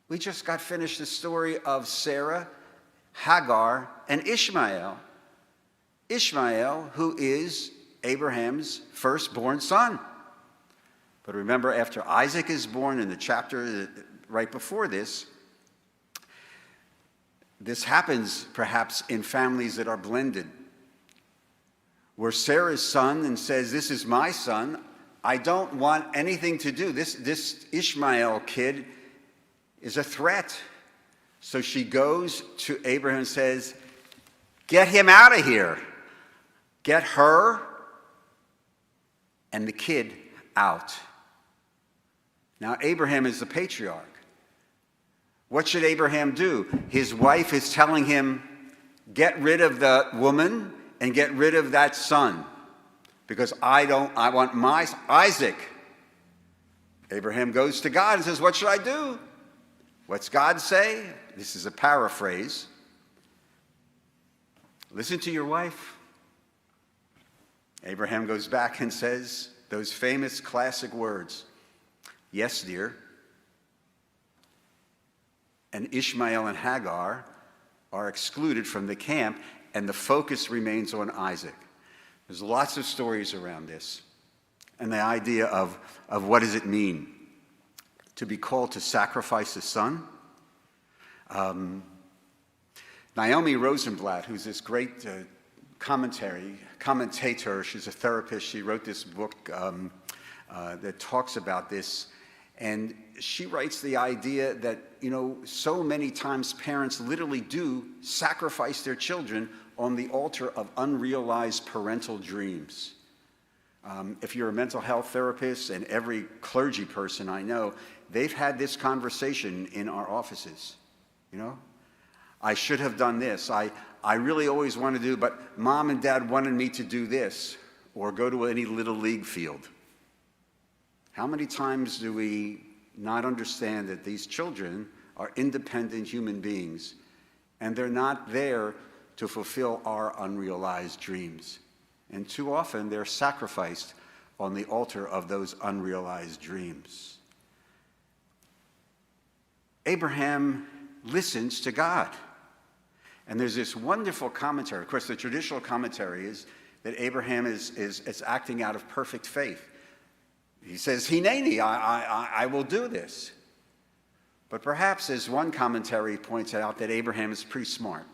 Speaker 1: We just got finished the story of Sarah, Hagar, and Ishmael. Ishmael, who is Abraham's firstborn son. But remember, after Isaac is born in the chapter right before this happens perhaps in families that are blended, where Sarah's son and says, this is my son, I don't want anything to do. This Ishmael kid is a threat. So she goes to Abraham and says, get him out of here. Get her and the kid out. Now, Abraham is the patriarch. What should Abraham do? His wife is telling him, get rid of the woman and get rid of that son, because I want my Isaac. Abraham goes to God and says, what should I do? What's God say? This is a paraphrase. Listen to your wife. Abraham goes back and says those famous classic words, yes, dear. And Ishmael and Hagar are excluded from the camp, and the focus remains on Isaac. There's lots of stories around this, and the idea of what does it mean to be called to sacrifice a son. Naomi Rosenblatt, who's this great commentator, she's a therapist, she wrote this book that talks about this, and she writes the idea that, so many times parents literally do sacrifice their children on the altar of unrealized parental dreams. If you're a mental health therapist, and every clergy person I know, they've had this conversation in our offices. I should have done this. I really always want to do, but mom and dad wanted me to do this, or go to any little league field. How many times do we not understand that these children are independent human beings, and they're not there to fulfill our unrealized dreams? And too often they're sacrificed on the altar of those unrealized dreams. Abraham listens to God. And there's this wonderful commentary. Of course, the traditional commentary is that Abraham is acting out of perfect faith. He says, Hineni, I will do this. But perhaps, as one commentary points out, that Abraham is pretty smart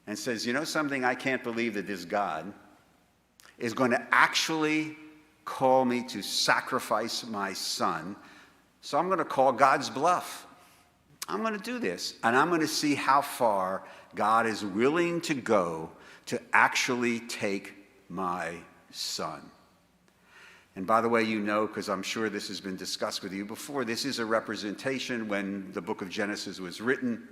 Speaker 1: and says, something, I can't believe that this God is going to actually call me to sacrifice my son, so I'm going to call God's bluff. I'm going to do this, and I'm going to see how far God is willing to go to actually take my son. And by the way, because I'm sure this has been discussed with you before, this is a representation when the book of Genesis was written,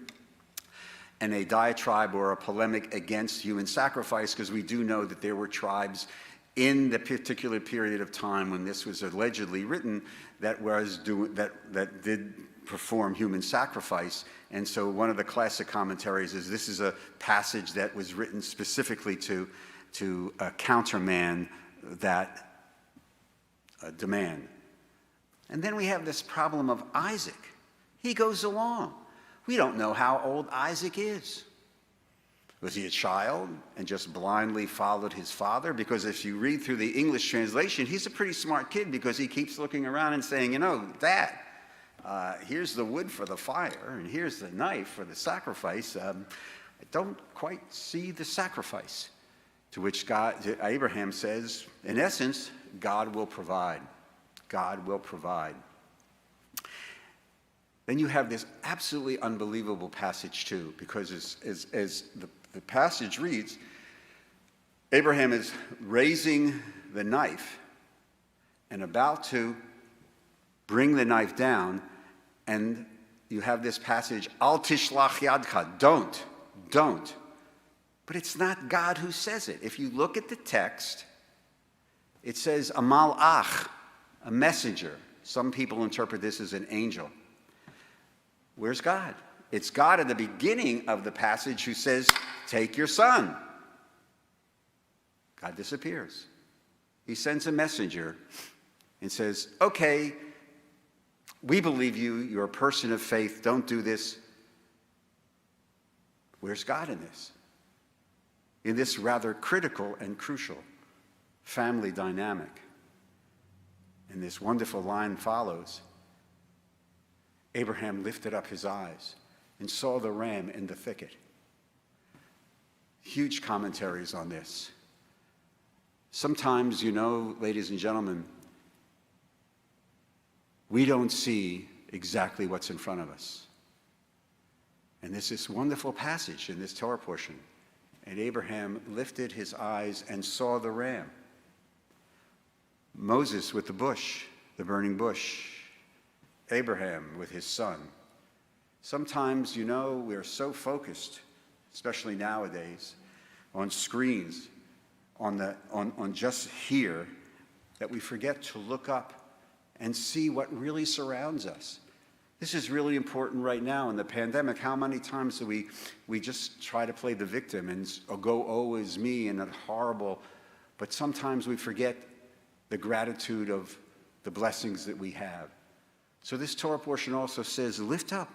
Speaker 1: and a diatribe or a polemic against human sacrifice, because we do know that there were tribes in the particular period of time when this was allegedly written that did perform human sacrifice. And so one of the classic commentaries is this is a passage that was written specifically to countermand that demand. And then we have this problem of Isaac. He goes along. We don't know how old Isaac is. Was he a child and just blindly followed his father? Because if you read through the English translation, he's a pretty smart kid, because he keeps looking around and saying, Dad, here's the wood for the fire, and here's the knife for the sacrifice. I don't quite see the sacrifice. To which Abraham says, in essence, God will provide. God will provide. Then you have this absolutely unbelievable passage too, because as the passage reads, Abraham is raising the knife and about to bring the knife down, and you have this passage, Al tishlach yadcha, don't. But it's not God who says it. If you look at the text, it says a malach, a messenger. Some people interpret this as an angel. Where's God? It's God at the beginning of the passage who says, take your son. God disappears. He sends a messenger and says, okay, we believe you. You're a person of faith. Don't do this. Where's God in this? In this rather critical and crucial family dynamic. And this wonderful line follows. Abraham lifted up his eyes and saw the ram in the thicket. Huge commentaries on this. Sometimes, ladies and gentlemen, we don't see exactly what's in front of us. And there's this wonderful passage in this Torah portion. And Abraham lifted his eyes and saw the ram. Moses with the bush, the burning bush. Abraham with his son. Sometimes, we're so focused, especially nowadays, on screens, on just here, that we forget to look up and see what really surrounds us. This is really important right now in the pandemic. How many times do we just try to play the victim and go, oh, is me, and that horrible, but sometimes we forget the gratitude of the blessings that we have. So this Torah portion also says, lift up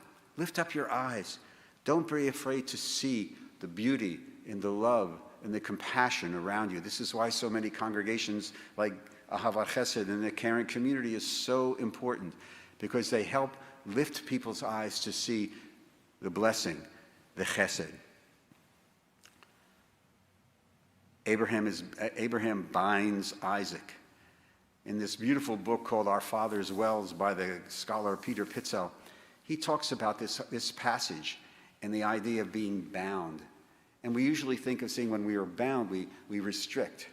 Speaker 1: your eyes. Don't be afraid to see the beauty and the love and the compassion around you. This is why so many congregations like ha-kneset and the caring community is so important, because they help lift people's eyes to see the blessing, the chesed. Abraham binds Isaac. In this beautiful book called Our Father's Wells by the scholar Peter Pitzel, he talks about this passage and the idea of being bound. And we usually think of saying when we are bound, we restrict.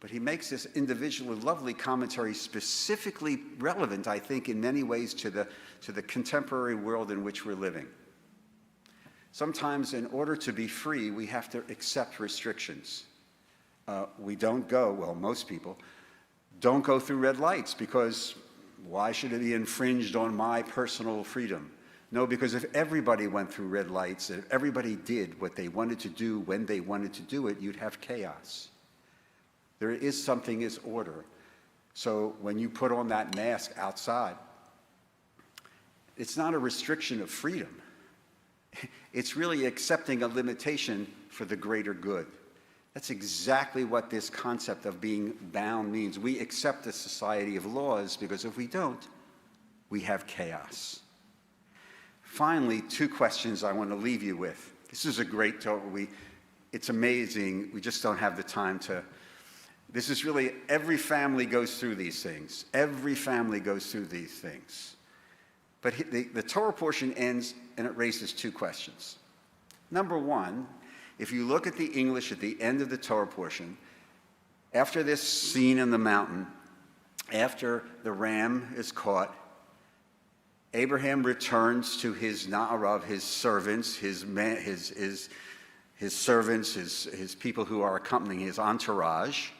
Speaker 1: But he makes this individual, lovely commentary specifically relevant, I think, in many ways to the contemporary world in which we're living. Sometimes in order to be free, we have to accept restrictions. We don't go, well, most people, don't go through red lights because why should it be infringed on my personal freedom? No, because if everybody went through red lights, if everybody did what they wanted to do when they wanted to do it, you'd have chaos. There is something as order. So when you put on that mask outside, it's not a restriction of freedom. It's really accepting a limitation for the greater good. That's exactly what this concept of being bound means. We accept a society of laws because if we don't, we have chaos. Finally, 2 questions I want to leave you with. This is a great talk. It's amazing. We just don't have the time to. This is really, every family goes through these things. Every family goes through these things. But the Torah portion ends and it raises 2 questions. Number 1, if you look at the English at the end of the Torah portion, after this scene in the mountain, after the ram is caught, Abraham returns to his na'arav, his servants, his servants, his people who are accompanying his entourage.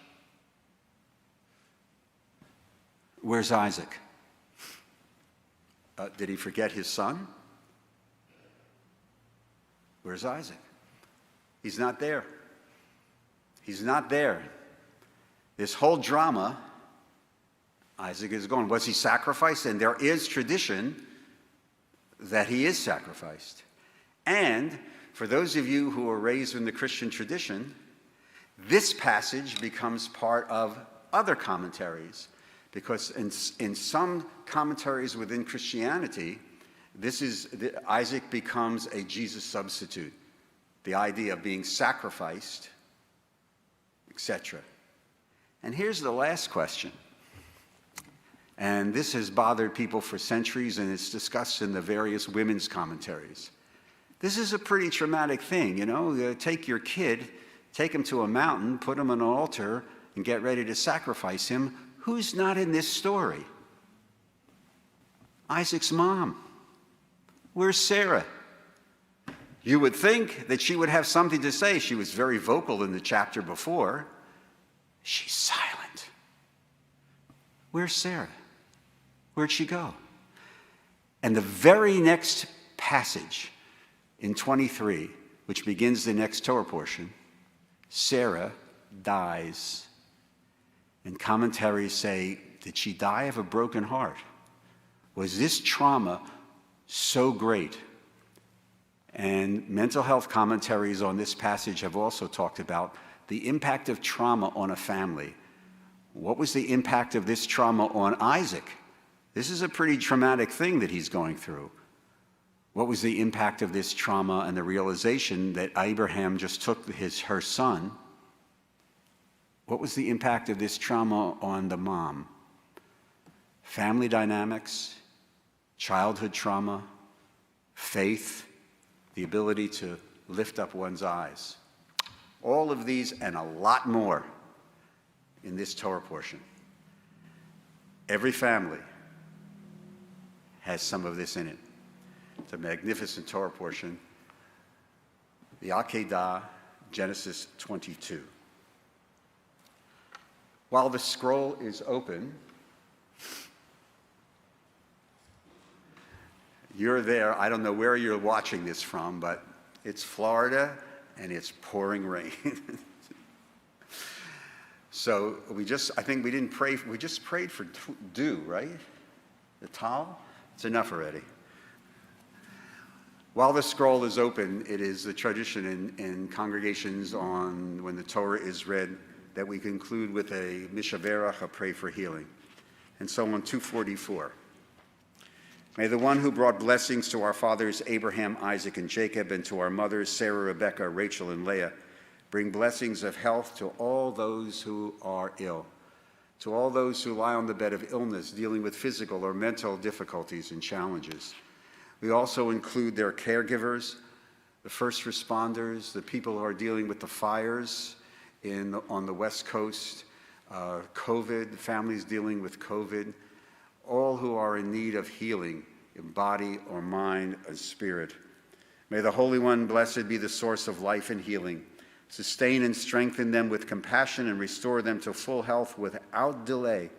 Speaker 1: Where's Isaac? Did he forget his son? Where's Isaac? He's not there. He's not there. This whole drama, Isaac is gone. Was he sacrificed? And there is tradition that he is sacrificed. And for those of you who are raised in the Christian tradition, this passage becomes part of other commentaries, because in some commentaries within Christianity, Isaac becomes a Jesus substitute. The idea of being sacrificed, etc. And here's the last question. And this has bothered people for centuries, and it's discussed in the various women's commentaries. This is a pretty traumatic thing, take your kid, take him to a mountain, put him on an altar, and get ready to sacrifice him. Who's not in this story? Isaac's mom. Where's Sarah? You would think that she would have something to say. She was very vocal in the chapter before. She's silent. Where's Sarah? Where'd she go? And the very next passage in 23, which begins the next Torah portion, Sarah dies. And commentaries say, did she die of a broken heart? Was this trauma so great? And mental health commentaries on this passage have also talked about the impact of trauma on a family. What was the impact of this trauma on Isaac? This is a pretty traumatic thing that he's going through. What was the impact of this trauma and the realization that Abraham just took her son? What was the impact of this trauma on the mom? Family dynamics, childhood trauma, faith, the ability to lift up one's eyes. All of these and a lot more in this Torah portion. Every family has some of this in it. It's a magnificent Torah portion. The Akedah, Genesis 22. While the scroll is open, you're there. I don't know where you're watching this from, but it's Florida and it's pouring rain. So I think we didn't pray, we just prayed for dew, right? The towel? It's enough already. While the scroll is open, it is the tradition in congregations when the Torah is read that we conclude with a mishaverach, a pray for healing. And so on 244. May the one who brought blessings to our fathers Abraham, Isaac, and Jacob, and to our mothers Sarah, Rebekah, Rachel, and Leah, bring blessings of health to all those who are ill, to all those who lie on the bed of illness, dealing with physical or mental difficulties and challenges. We also include their caregivers, the first responders, the people who are dealing with the fires on the West Coast, COVID, families dealing with COVID, all who are in need of healing in body or mind or spirit. May the Holy One, blessed, be the source of life and healing. Sustain and strengthen them with compassion and restore them to full health without delay.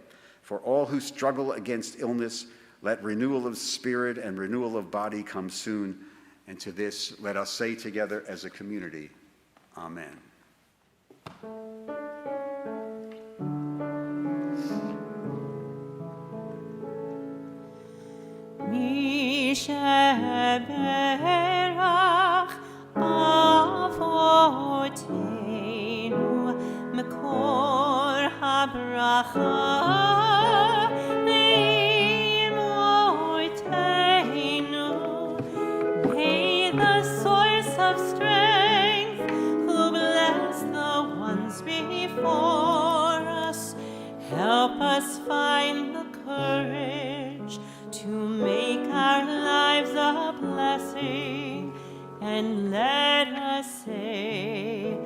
Speaker 1: For all who struggle against illness, let renewal of spirit and renewal of body come soon. And to this, let us say together as a community, Amen.
Speaker 2: Mishaberach avotenu mekor habracha leimotenu. May the source of strength, who bless the ones before us, help us find the courage to make our lives a blessing, and let us say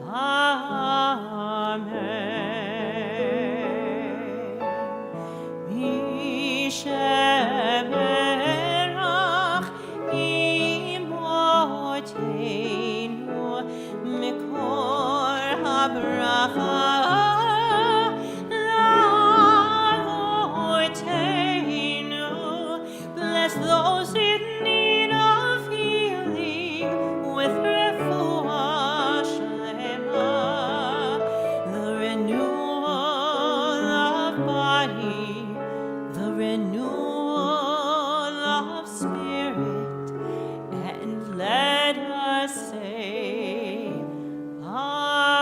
Speaker 2: Amen. Mishaberach imotenu mikor habracha. Those in need of healing with refuah shlema, the renewal of body, the renewal of spirit, and let us say Amen.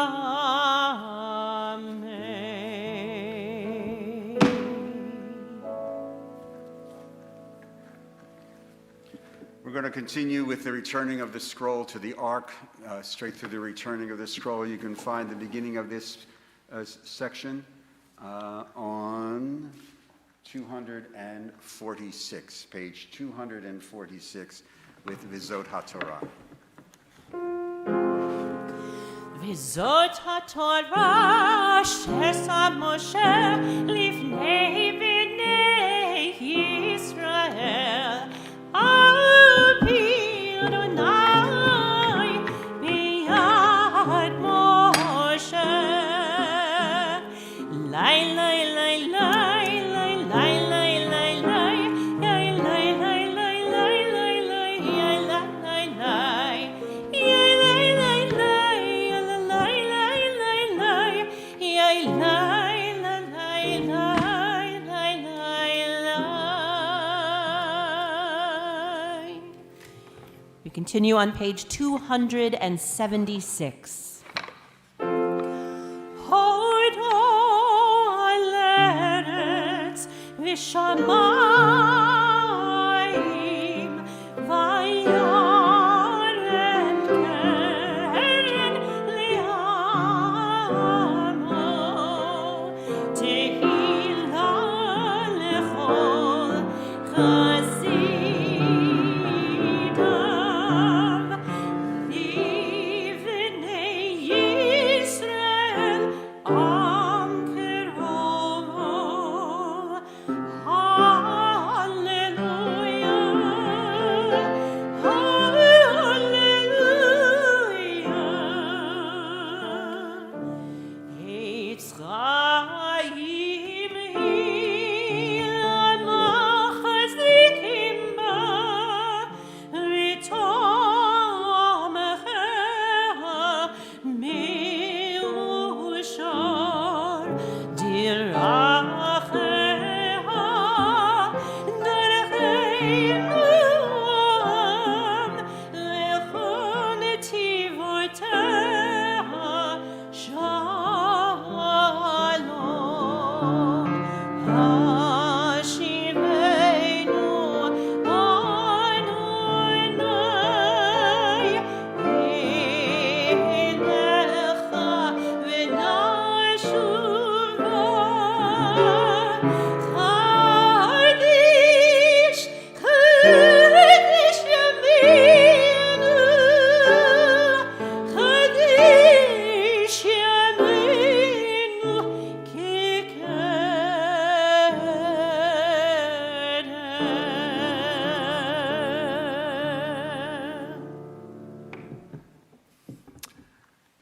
Speaker 1: We're going to continue with the returning of the scroll to the ark, straight through the returning of the scroll. You can find the beginning of this section on 246, page 246, with Vizot HaTorah.
Speaker 2: Vizot HaTorah she'sa Moshe lifnei bnei Yisrael
Speaker 3: We continue on page 276.
Speaker 2: Vishamayim vayaren keren li'amo tehila lechol chasidam livnei Yisrael am kerovo.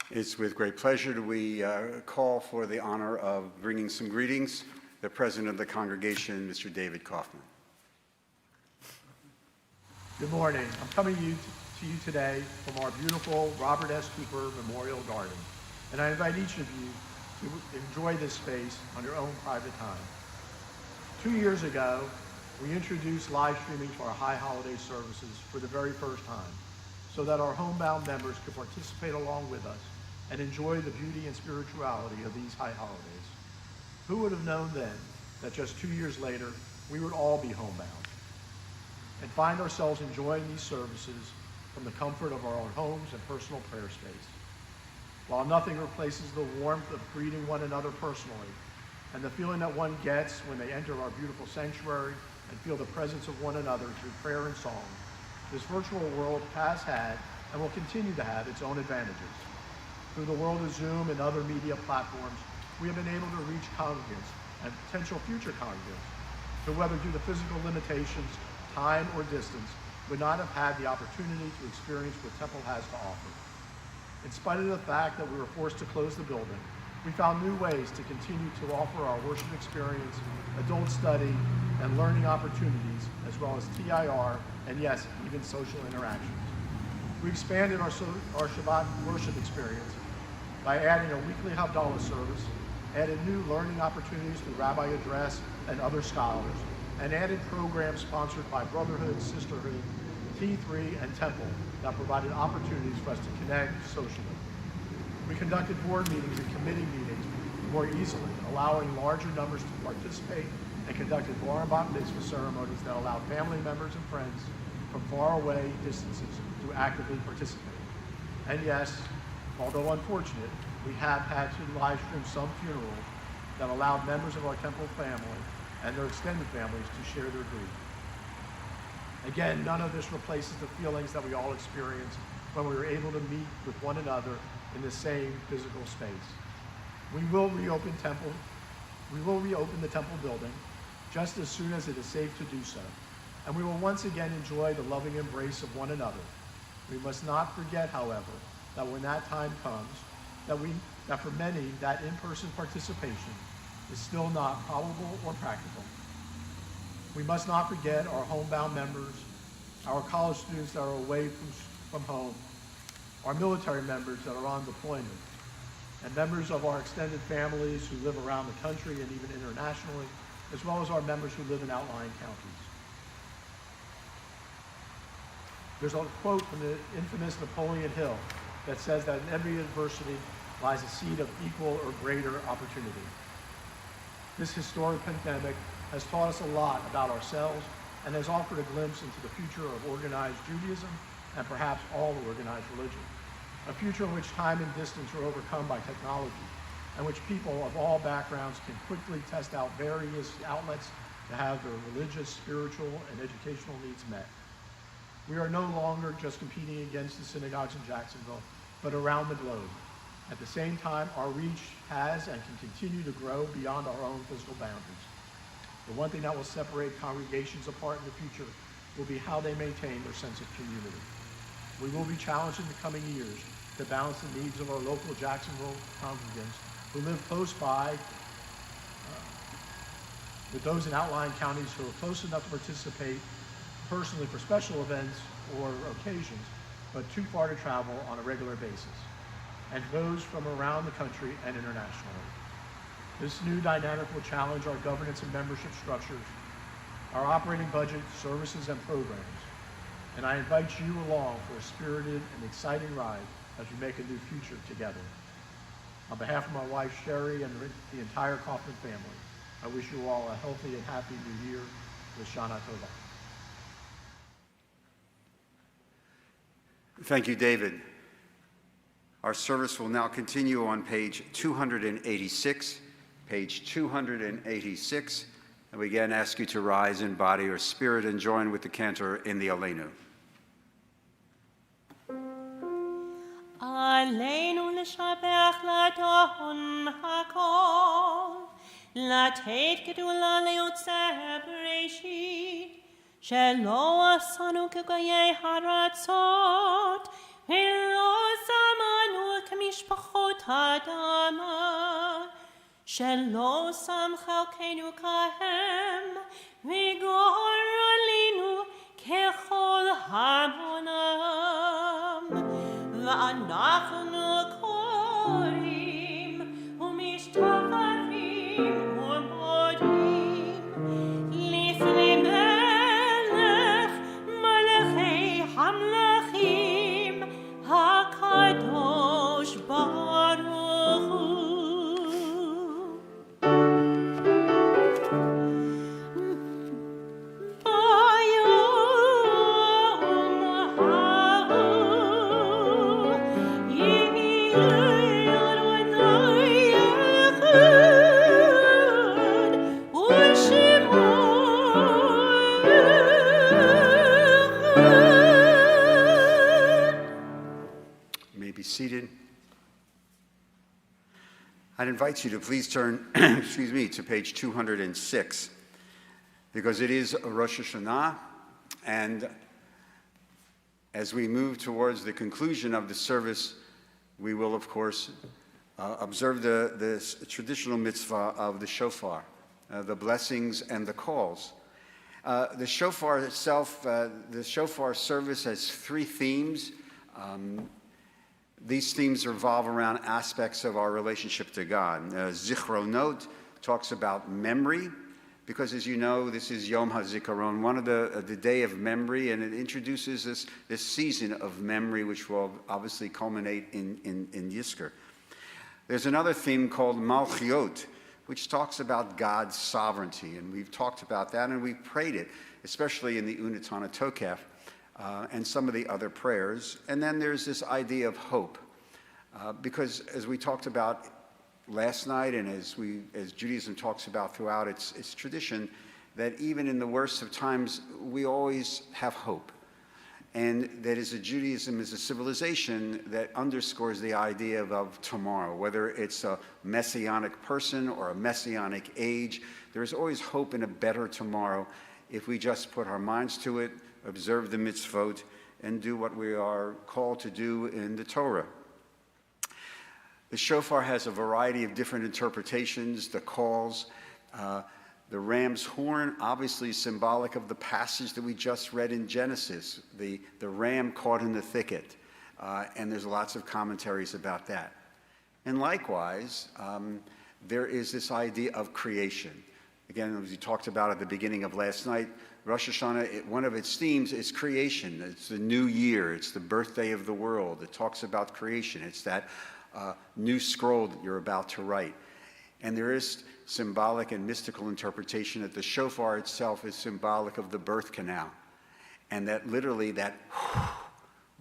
Speaker 1: It's with great pleasure that we call for the honor of bringing some greetings, the president of the congregation, Mr. David Kaufman.
Speaker 6: Good morning. I'm coming to you today from our beautiful Robert S. Cooper Memorial Garden, and I invite each of you to enjoy this space on your own private time. 2 years ago, we introduced live streaming to our high holiday services for the very first time, so that our homebound members could participate along with us and enjoy the beauty and spirituality of these high holidays. Who would have known then that just 2 years later, we would all be homebound and find ourselves enjoying these services from the comfort of our own homes and personal prayer space. While nothing replaces the warmth of greeting one another personally and the feeling that one gets when they enter our beautiful sanctuary and feel the presence of one another through prayer and song, this virtual world has had and will continue to have its own advantages. Through the world of Zoom and other media platforms, we have been able to reach congregants and potential future congregants who, whether due to physical limitations, time, or distance, would not have had the opportunity to experience what Temple has to offer. In spite of the fact that we were forced to close the building, we found new ways to continue to offer our worship experience, adult study, and learning opportunities, as well as TIR, and yes, even social interactions. We expanded our Shabbat worship experience by adding a weekly Havdalah service, added new learning opportunities through Rabbi Address and other scholars, and added programs sponsored by Brotherhood, Sisterhood, T3, and Temple that provided opportunities for us to connect socially. We conducted board meetings and committee meetings more easily, allowing larger numbers to participate, and conducted bar and bat mitzvah ceremonies that allowed family members and friends from far away distances to actively participate. And yes, although unfortunate, we have had to live stream some funerals that allowed members of our Temple family and their extended families to share their grief. Again, none of this replaces the feelings that we all experienced when we were able to meet with one another in the same physical space. We will reopen the Temple building just as soon as it is safe to do so, and we will once again enjoy the loving embrace of one another. We must not forget, however, that when that time comes, that for many, that in-person participation is still not probable or practical. We must not forget our homebound members, our college students that are away from home, our military members that are on deployment, and members of our extended families who live around the country and even internationally, as well as our members who live in outlying counties. There's a quote from the infamous Napoleon Hill that says that in every adversity lies a seed of equal or greater opportunity. This historic pandemic has taught us a lot about ourselves and has offered a glimpse into the future of organized Judaism and perhaps all organized religion. A future in which time and distance are overcome by technology, and which people of all backgrounds can quickly test out various outlets to have their religious, spiritual, and educational needs met. We are no longer just competing against the synagogues in Jacksonville, but around the globe. At the same time, our reach has and can continue to grow beyond our own physical boundaries. The one thing that will separate congregations apart in the future will be how they maintain their sense of community. We will be challenged in the coming years to balance the needs of our local Jacksonville congregants who live close by with those in outlying counties who are close enough to participate personally for special events or occasions, but too far to travel on a regular basis, and those from around the country and internationally. This new dynamic will challenge our governance and membership structures, our operating budget, services, and programs. And I invite you along for a spirited and exciting ride as we make a new future together. On behalf of my wife, Sherry, and the entire Kaufman family, I wish you all a healthy and happy new year with Shana Tova.
Speaker 1: Thank you, David. Our service will now continue on page 286. Page 286. And we again ask you to rise in body or spirit and join with the cantor in the Aleinu.
Speaker 2: עלינו לשבח לדון הכל, לתת גדולה ליוצא בראשית, שלא עשינו כגויי הרצות, ולא זמנו כמשפחות האדמה, שלא שם חלקנו כהם, וגורלנו ככל המונם. ואנחנו קוראים ומשתחווים ומודים לפני מלך מלכי המלכים הקדוש ברוך הוא.
Speaker 1: Seated. I'd invite you to please turn, to page 206, because it is Rosh Hashanah, and as we move towards the conclusion of the service, we will, of course, observe the traditional mitzvah of the shofar, the blessings and the calls. The shofar itself, the shofar service has three themes. These themes revolve around aspects of our relationship to God. Zichronot talks about memory, because as you know, this is Yom HaZikaron, one of the day of memory, and it introduces this season of memory, which will obviously culminate in Yizkor. There's another theme called Malchiot, which talks about God's sovereignty, and we've talked about that, and we've prayed it, especially in the Unatana Tokef. And some of the other prayers. And then there's this idea of hope. Because as we talked about last night, and as Judaism talks about throughout its tradition, that even in the worst of times, we always have hope. And that Judaism is a civilization that underscores the idea of tomorrow, whether it's a messianic person or a messianic age, there is always hope in a better tomorrow if we just put our minds to it, observe the mitzvot, and do what we are called to do in the Torah. The shofar has a variety of different interpretations, the calls. The ram's horn, obviously symbolic of the passage that we just read in Genesis, the ram caught in the thicket. And there's lots of commentaries about that. And likewise, there is this idea of creation. again, as we talked about at the beginning of last night, Rosh Hashanah, one of its themes is creation. It's the new year. It's the birthday of the world. It talks about creation. It's that new scroll that you're about to write. And there is symbolic and mystical interpretation that the shofar itself is symbolic of the birth canal. And that literally that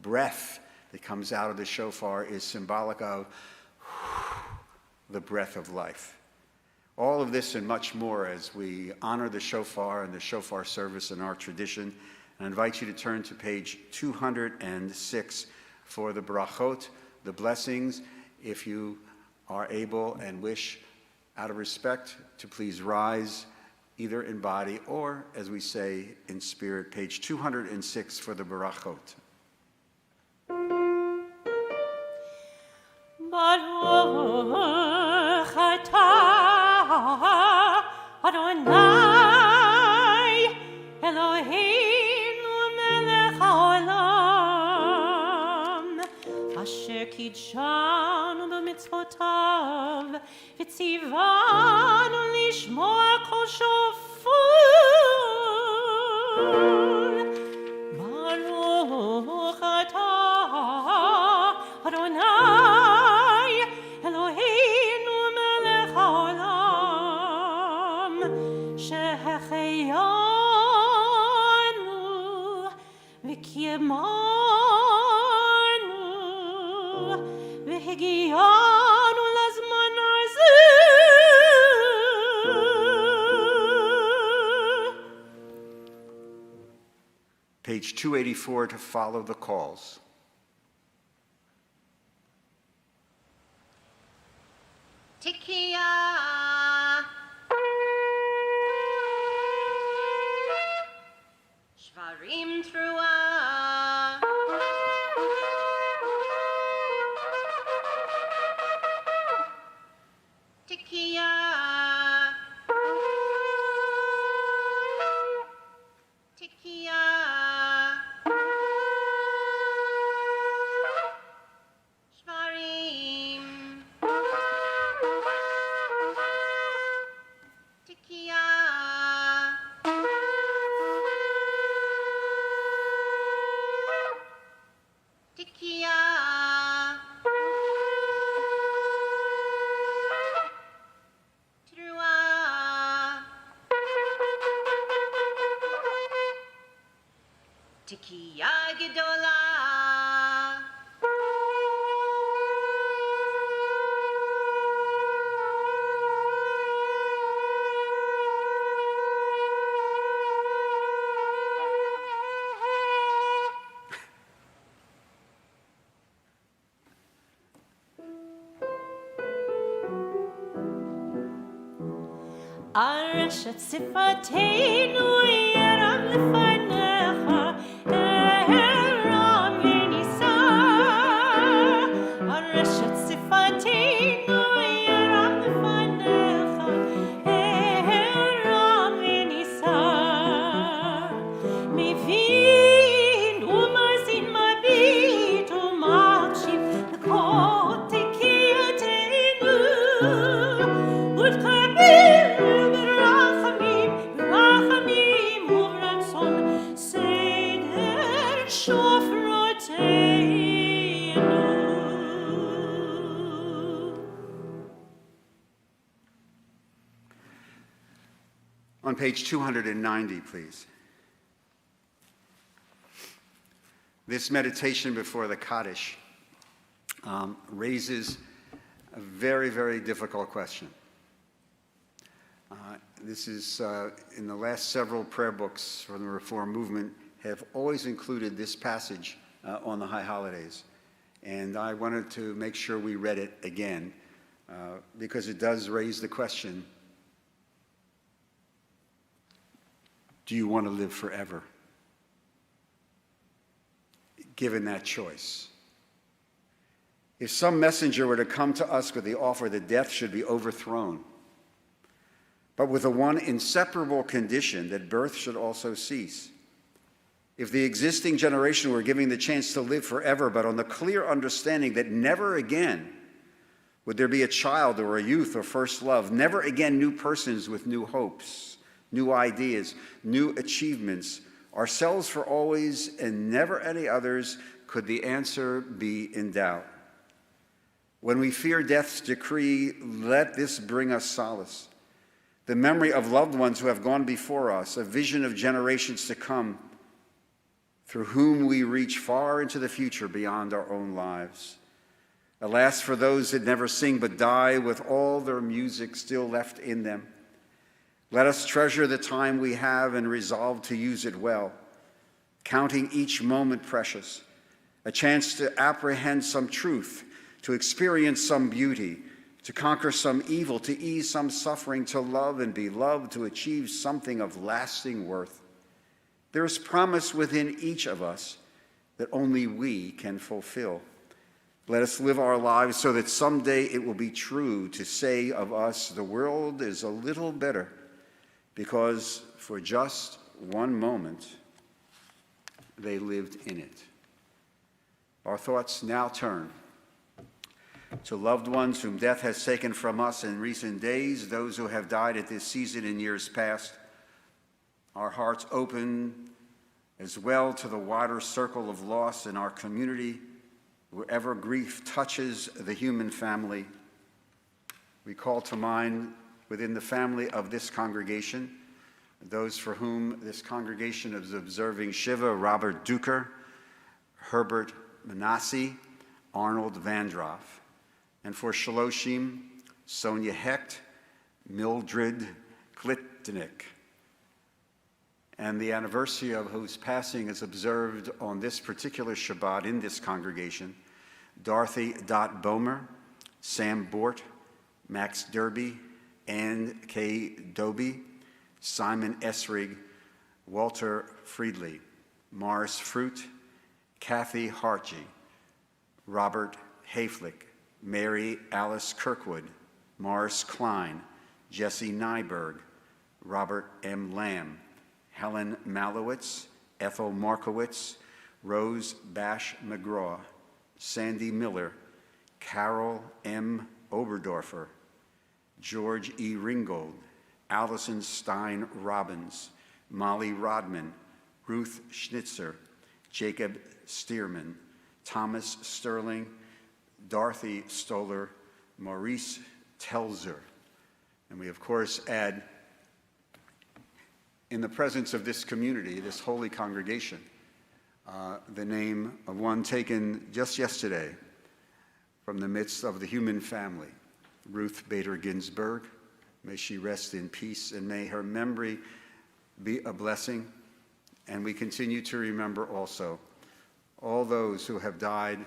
Speaker 1: breath that comes out of the shofar is symbolic of the breath of life. All of this and much more as we honor the shofar and the shofar service in our tradition. And I invite you to turn to page 206 for the brachot, the blessings. If you are able and wish, out of respect, to please rise, either in body or, as we say, in spirit. Page 206 for the brachot.
Speaker 2: Baruch atah Adonai Eloheinu melech haolam asher kidshanu b'mitzvotav v'tzivanu lishmoa kol shofar. Baruch atah Adonai Eloheinu melech haolam shehecheyanu v'kiyemanu v'higiyanu lazman hazeh.
Speaker 1: Page 284 to follow the calls.
Speaker 7: Tikia. Shvarim trua. Tikia. Tikia. Shvarim. Tikia. Tikia. Trua. Tikia gedola.
Speaker 2: Areshet sifateinu yeram lefanecha eram v'nisa. Areshet sifateinu yeram lefanecha eram v'nisa. Mevin umazin mabit umakshif l'kol tekiyatenu utkabir.
Speaker 1: On page 290, please. This meditation before the Kaddish raises a very, very difficult question. This is, in the last several prayer books from the Reform movement, have always included this passage on the high holidays. And I wanted to make sure we read it again, because it does raise the question, do you want to live forever? Given that choice. If some messenger were to come to us with the offer that death should be overthrown, but with the one inseparable condition that birth should also cease. If the existing generation were given the chance to live forever, but on the clear understanding that never again Would there be a child or a youth or first love? Never again new persons with new hopes, new ideas, new achievements, ourselves for always and never any others. Could the answer be in doubt? When we fear death's decree, let this bring us solace. The memory of loved ones who have gone before us, a vision of generations to come, through whom we reach far into the future beyond our own lives. Alas, for those that never sing but die with all their music still left in them. Let us treasure the time we have and resolve to use it well, counting each moment precious, a chance to apprehend some truth, to experience some beauty, to conquer some evil, to ease some suffering, to love and be loved, to achieve something of lasting worth. There is promise within each of us that only we can fulfill. Let us live our lives so that someday it will be true to say of us, the world is a little better because for just one moment they lived in it. Our thoughts now turn to loved ones whom death has taken from us in recent days, those who have died at this season in years past. Our hearts open as well to the wider circle of loss in our community, wherever grief touches the human family. We call to mind within the family of this congregation, those for whom this congregation is observing Shiva: Robert Duker, Herbert Manassi, Arnold Vandroff. And for Shaloshim, Sonia Hecht, Mildred Klitnik. And the anniversary of whose passing is observed on this particular Shabbat in this congregation: Dorothy Dot Bomer, Sam Bort, Max Derby, Ann K. Doby, Simon Esrig, Walter Friedley, Morris Fruit, Kathy Hartje, Robert Hayflick, Mary Alice Kirkwood, Morris Klein, Jesse Nyberg, Robert M. Lamb, Helen Malowitz, Ethel Markowitz, Rose Bash McGraw, Sandy Miller, Carol M. Oberdorfer, George E. Ringgold, Allison Stein Robbins, Molly Rodman, Ruth Schnitzer, Jacob Stearman, Thomas Sterling, Dorothy Stoller, Maurice Telzer. And we, of course, add, in the presence of this community, this holy congregation, the name of one taken just yesterday from the midst of the human family, Ruth Bader Ginsburg. May she rest in peace, and may her memory be a blessing. And we continue to remember also all those who have died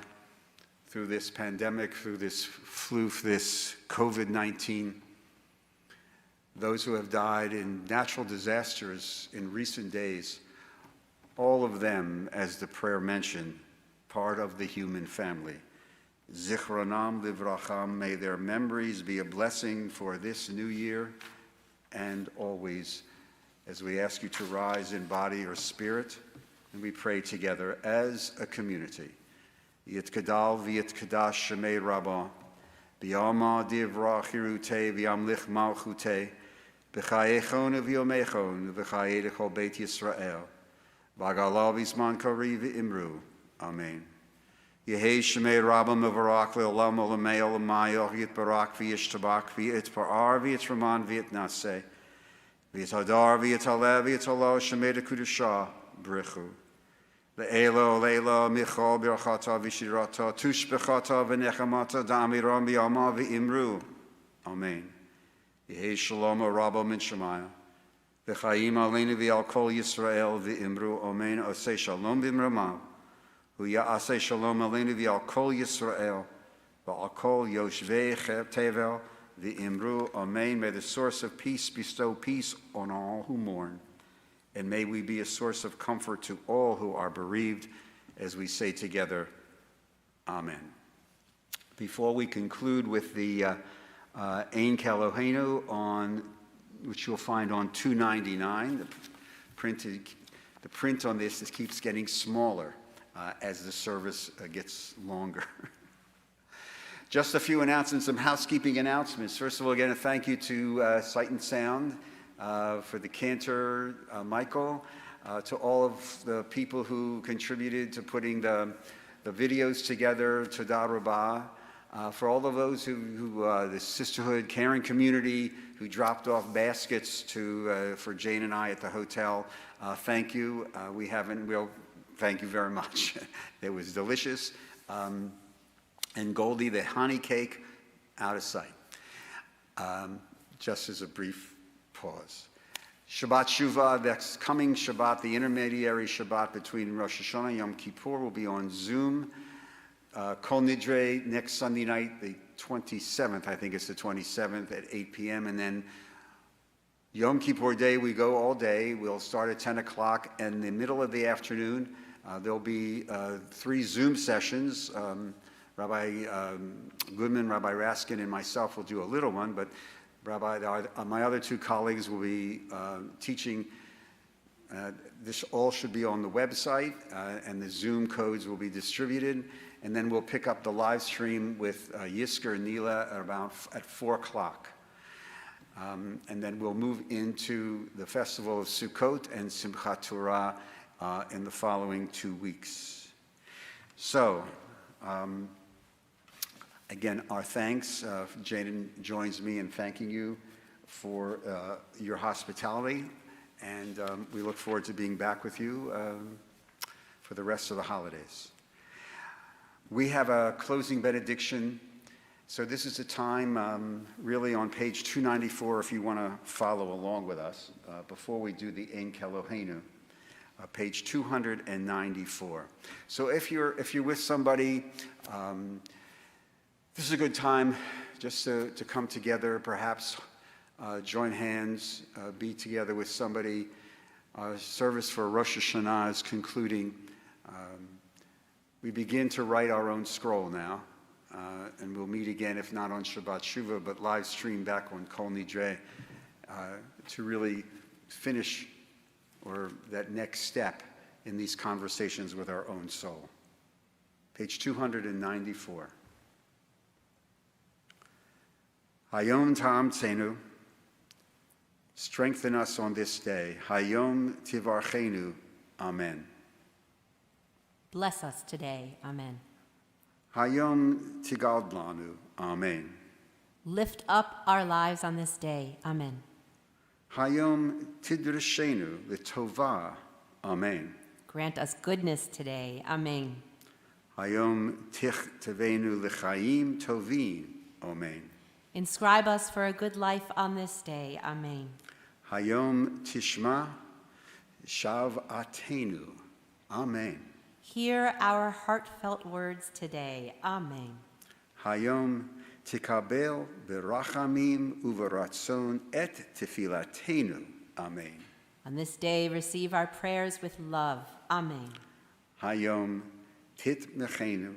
Speaker 1: through this pandemic, through this flu, this COVID-19, those who have died in natural disasters in recent days, all of them, as the prayer mentioned, part of the human family. Zichronam livracham, may their memories be a blessing for this new year and always, as we ask you to rise in body or spirit, and we pray together as a community. Yitkadal v'yitkadash shemei Rabbah, b'yama divrach hirutei v'yamlich malchutei, b'chayechon v'yomechon v'chayedechol Beit Yisrael, v'agalav v'zman kari v'imru. Amen. Yehei shemei Rabbah mevarach le'olam olamei olamayach yitbarak v'yishtabak v'yitparar v'yitraman v'yitnaseh, v'yithadar v'yitalev v'yitalo shemei dekudusha brichu. Le'elo, le'elo, michol, birachata, v'shirata, tushbechata, v'nechamata, da'amiram, b'yama, v'imru. Amen. Yehei shalom rabba min shemaya. V'chaim aleinu v'al kol Yisrael, v'imru. Amen. Osei shalom b'imramav. Hu'ya'asei shalom aleinu v'al kol Yisrael, v'al kol yoshvei tevel, v'imru. Amen. May the source of peace bestow peace on all who mourn. And may we be a source of comfort to all who are bereaved as we say together, Amen. Before we conclude with the Ein Keloheinu, on which you'll find on 299, the print on this keeps getting smaller as the service gets longer. Just a few announcements, some housekeeping announcements. First of all, again, a thank you to Sight and Sound for the cantor, Michael, to all of the people who contributed to putting the videos together, Toda Rabah, for all of those who the sisterhood, caring community, who dropped off baskets for Jane and I at the hotel. Thank you. We'll thank you very much. It was delicious. And Goldie, the honey cake, out of sight. Just as a brief pause. Shabbat Shuvah, that's coming Shabbat, the intermediary Shabbat between Rosh Hashanah and Yom Kippur, will be on Zoom. Kol Nidre next Sunday night, the 27th, I think it's the 27th at 8 p.m. And then Yom Kippur Day, we go all day. We'll start at 10 o'clock. And in the middle of the afternoon, there'll be 3 Zoom sessions. Rabbi Goodman, Rabbi Raskin, and myself will do a little one, but my other 2 colleagues will be teaching. This all should be on the website, and the Zoom codes will be distributed. And then we'll pick up the live stream with Yisker and Neela at 4 o'clock. And then we'll move into the Festival of Sukkot and Simchat Torah in the following 2 weeks. So, again, our thanks. Jaden joins me in thanking you for your hospitality, and we look forward to being back with you for the rest of the holidays. We have a closing benediction. So this is a time really on page 294 if you want to follow along with us before we do the Ein Keloheinu, page 294. So if you're with somebody, this is a good time just to come together, perhaps join hands, be together with somebody. Service for Rosh Hashanah is concluding. We begin to write our own scroll now, and we'll meet again, if not on Shabbat Shuvah, but live stream back on Kol Nidre to really finish that next step in these conversations with our own soul. Page 294. Hayom ta'amtzenu, strengthen us on this day. Hayom tivarchenu, amen.
Speaker 3: Bless us today, amen.
Speaker 1: Hayom tigad lanu, amen.
Speaker 3: Lift up our lives on this day, amen.
Speaker 1: Hayom tidrashenu l'tova, amen.
Speaker 3: Grant us goodness today, amen.
Speaker 1: Hayom tichtevenu l'chaim tovim, amen.
Speaker 3: Inscribe us for a good life on this day, amen.
Speaker 1: Hayom tishma shav'atenu, amen.
Speaker 3: Hear our heartfelt words today, amen.
Speaker 1: Hayom tikabel berachamim uveratzon et tefilatenu, amen.
Speaker 3: On this day, receive our prayers with love, amen.
Speaker 1: Hayom titmechenu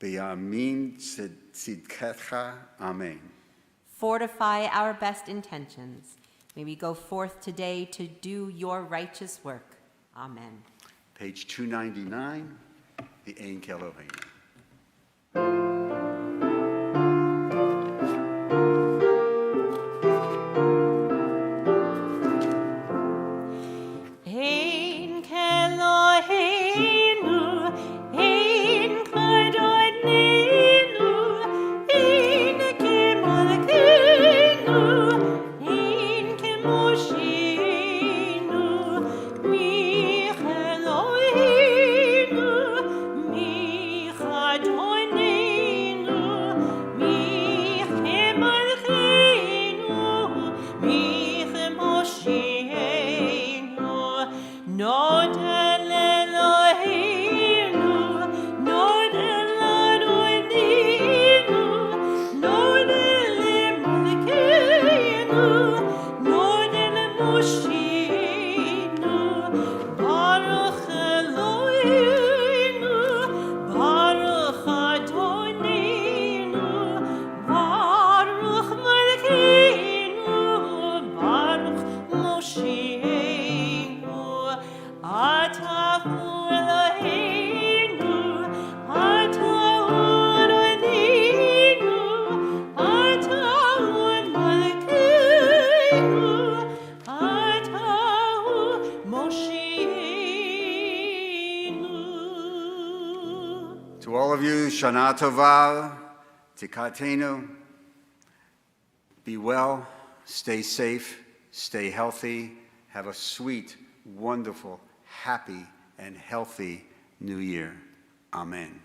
Speaker 1: beyamin tzidketcha, amen.
Speaker 3: Fortify our best intentions. May we go forth today to do your righteous work, amen.
Speaker 1: Page 299, the Ein Keloheinu.
Speaker 2: Ein Keloheinu, ein Kadonenu, ein Kemalkeinu, ein Kemoshenu, mich Eloheinu, mich Adonenu, mich Kemalkeinu, mich Moshienu. Nod el Eloheinu, nod el Adonenu, nod el Malkeinu, nod el Moshienu. Baruch Eloheinu, Baruch Adonenu, Baruch Malkeinu, Baruch Moshienu.
Speaker 1: all of you, Shana Tova, Tikatenu. Be well, stay safe, stay healthy. Have a sweet, wonderful, happy, and healthy New Year. Amen.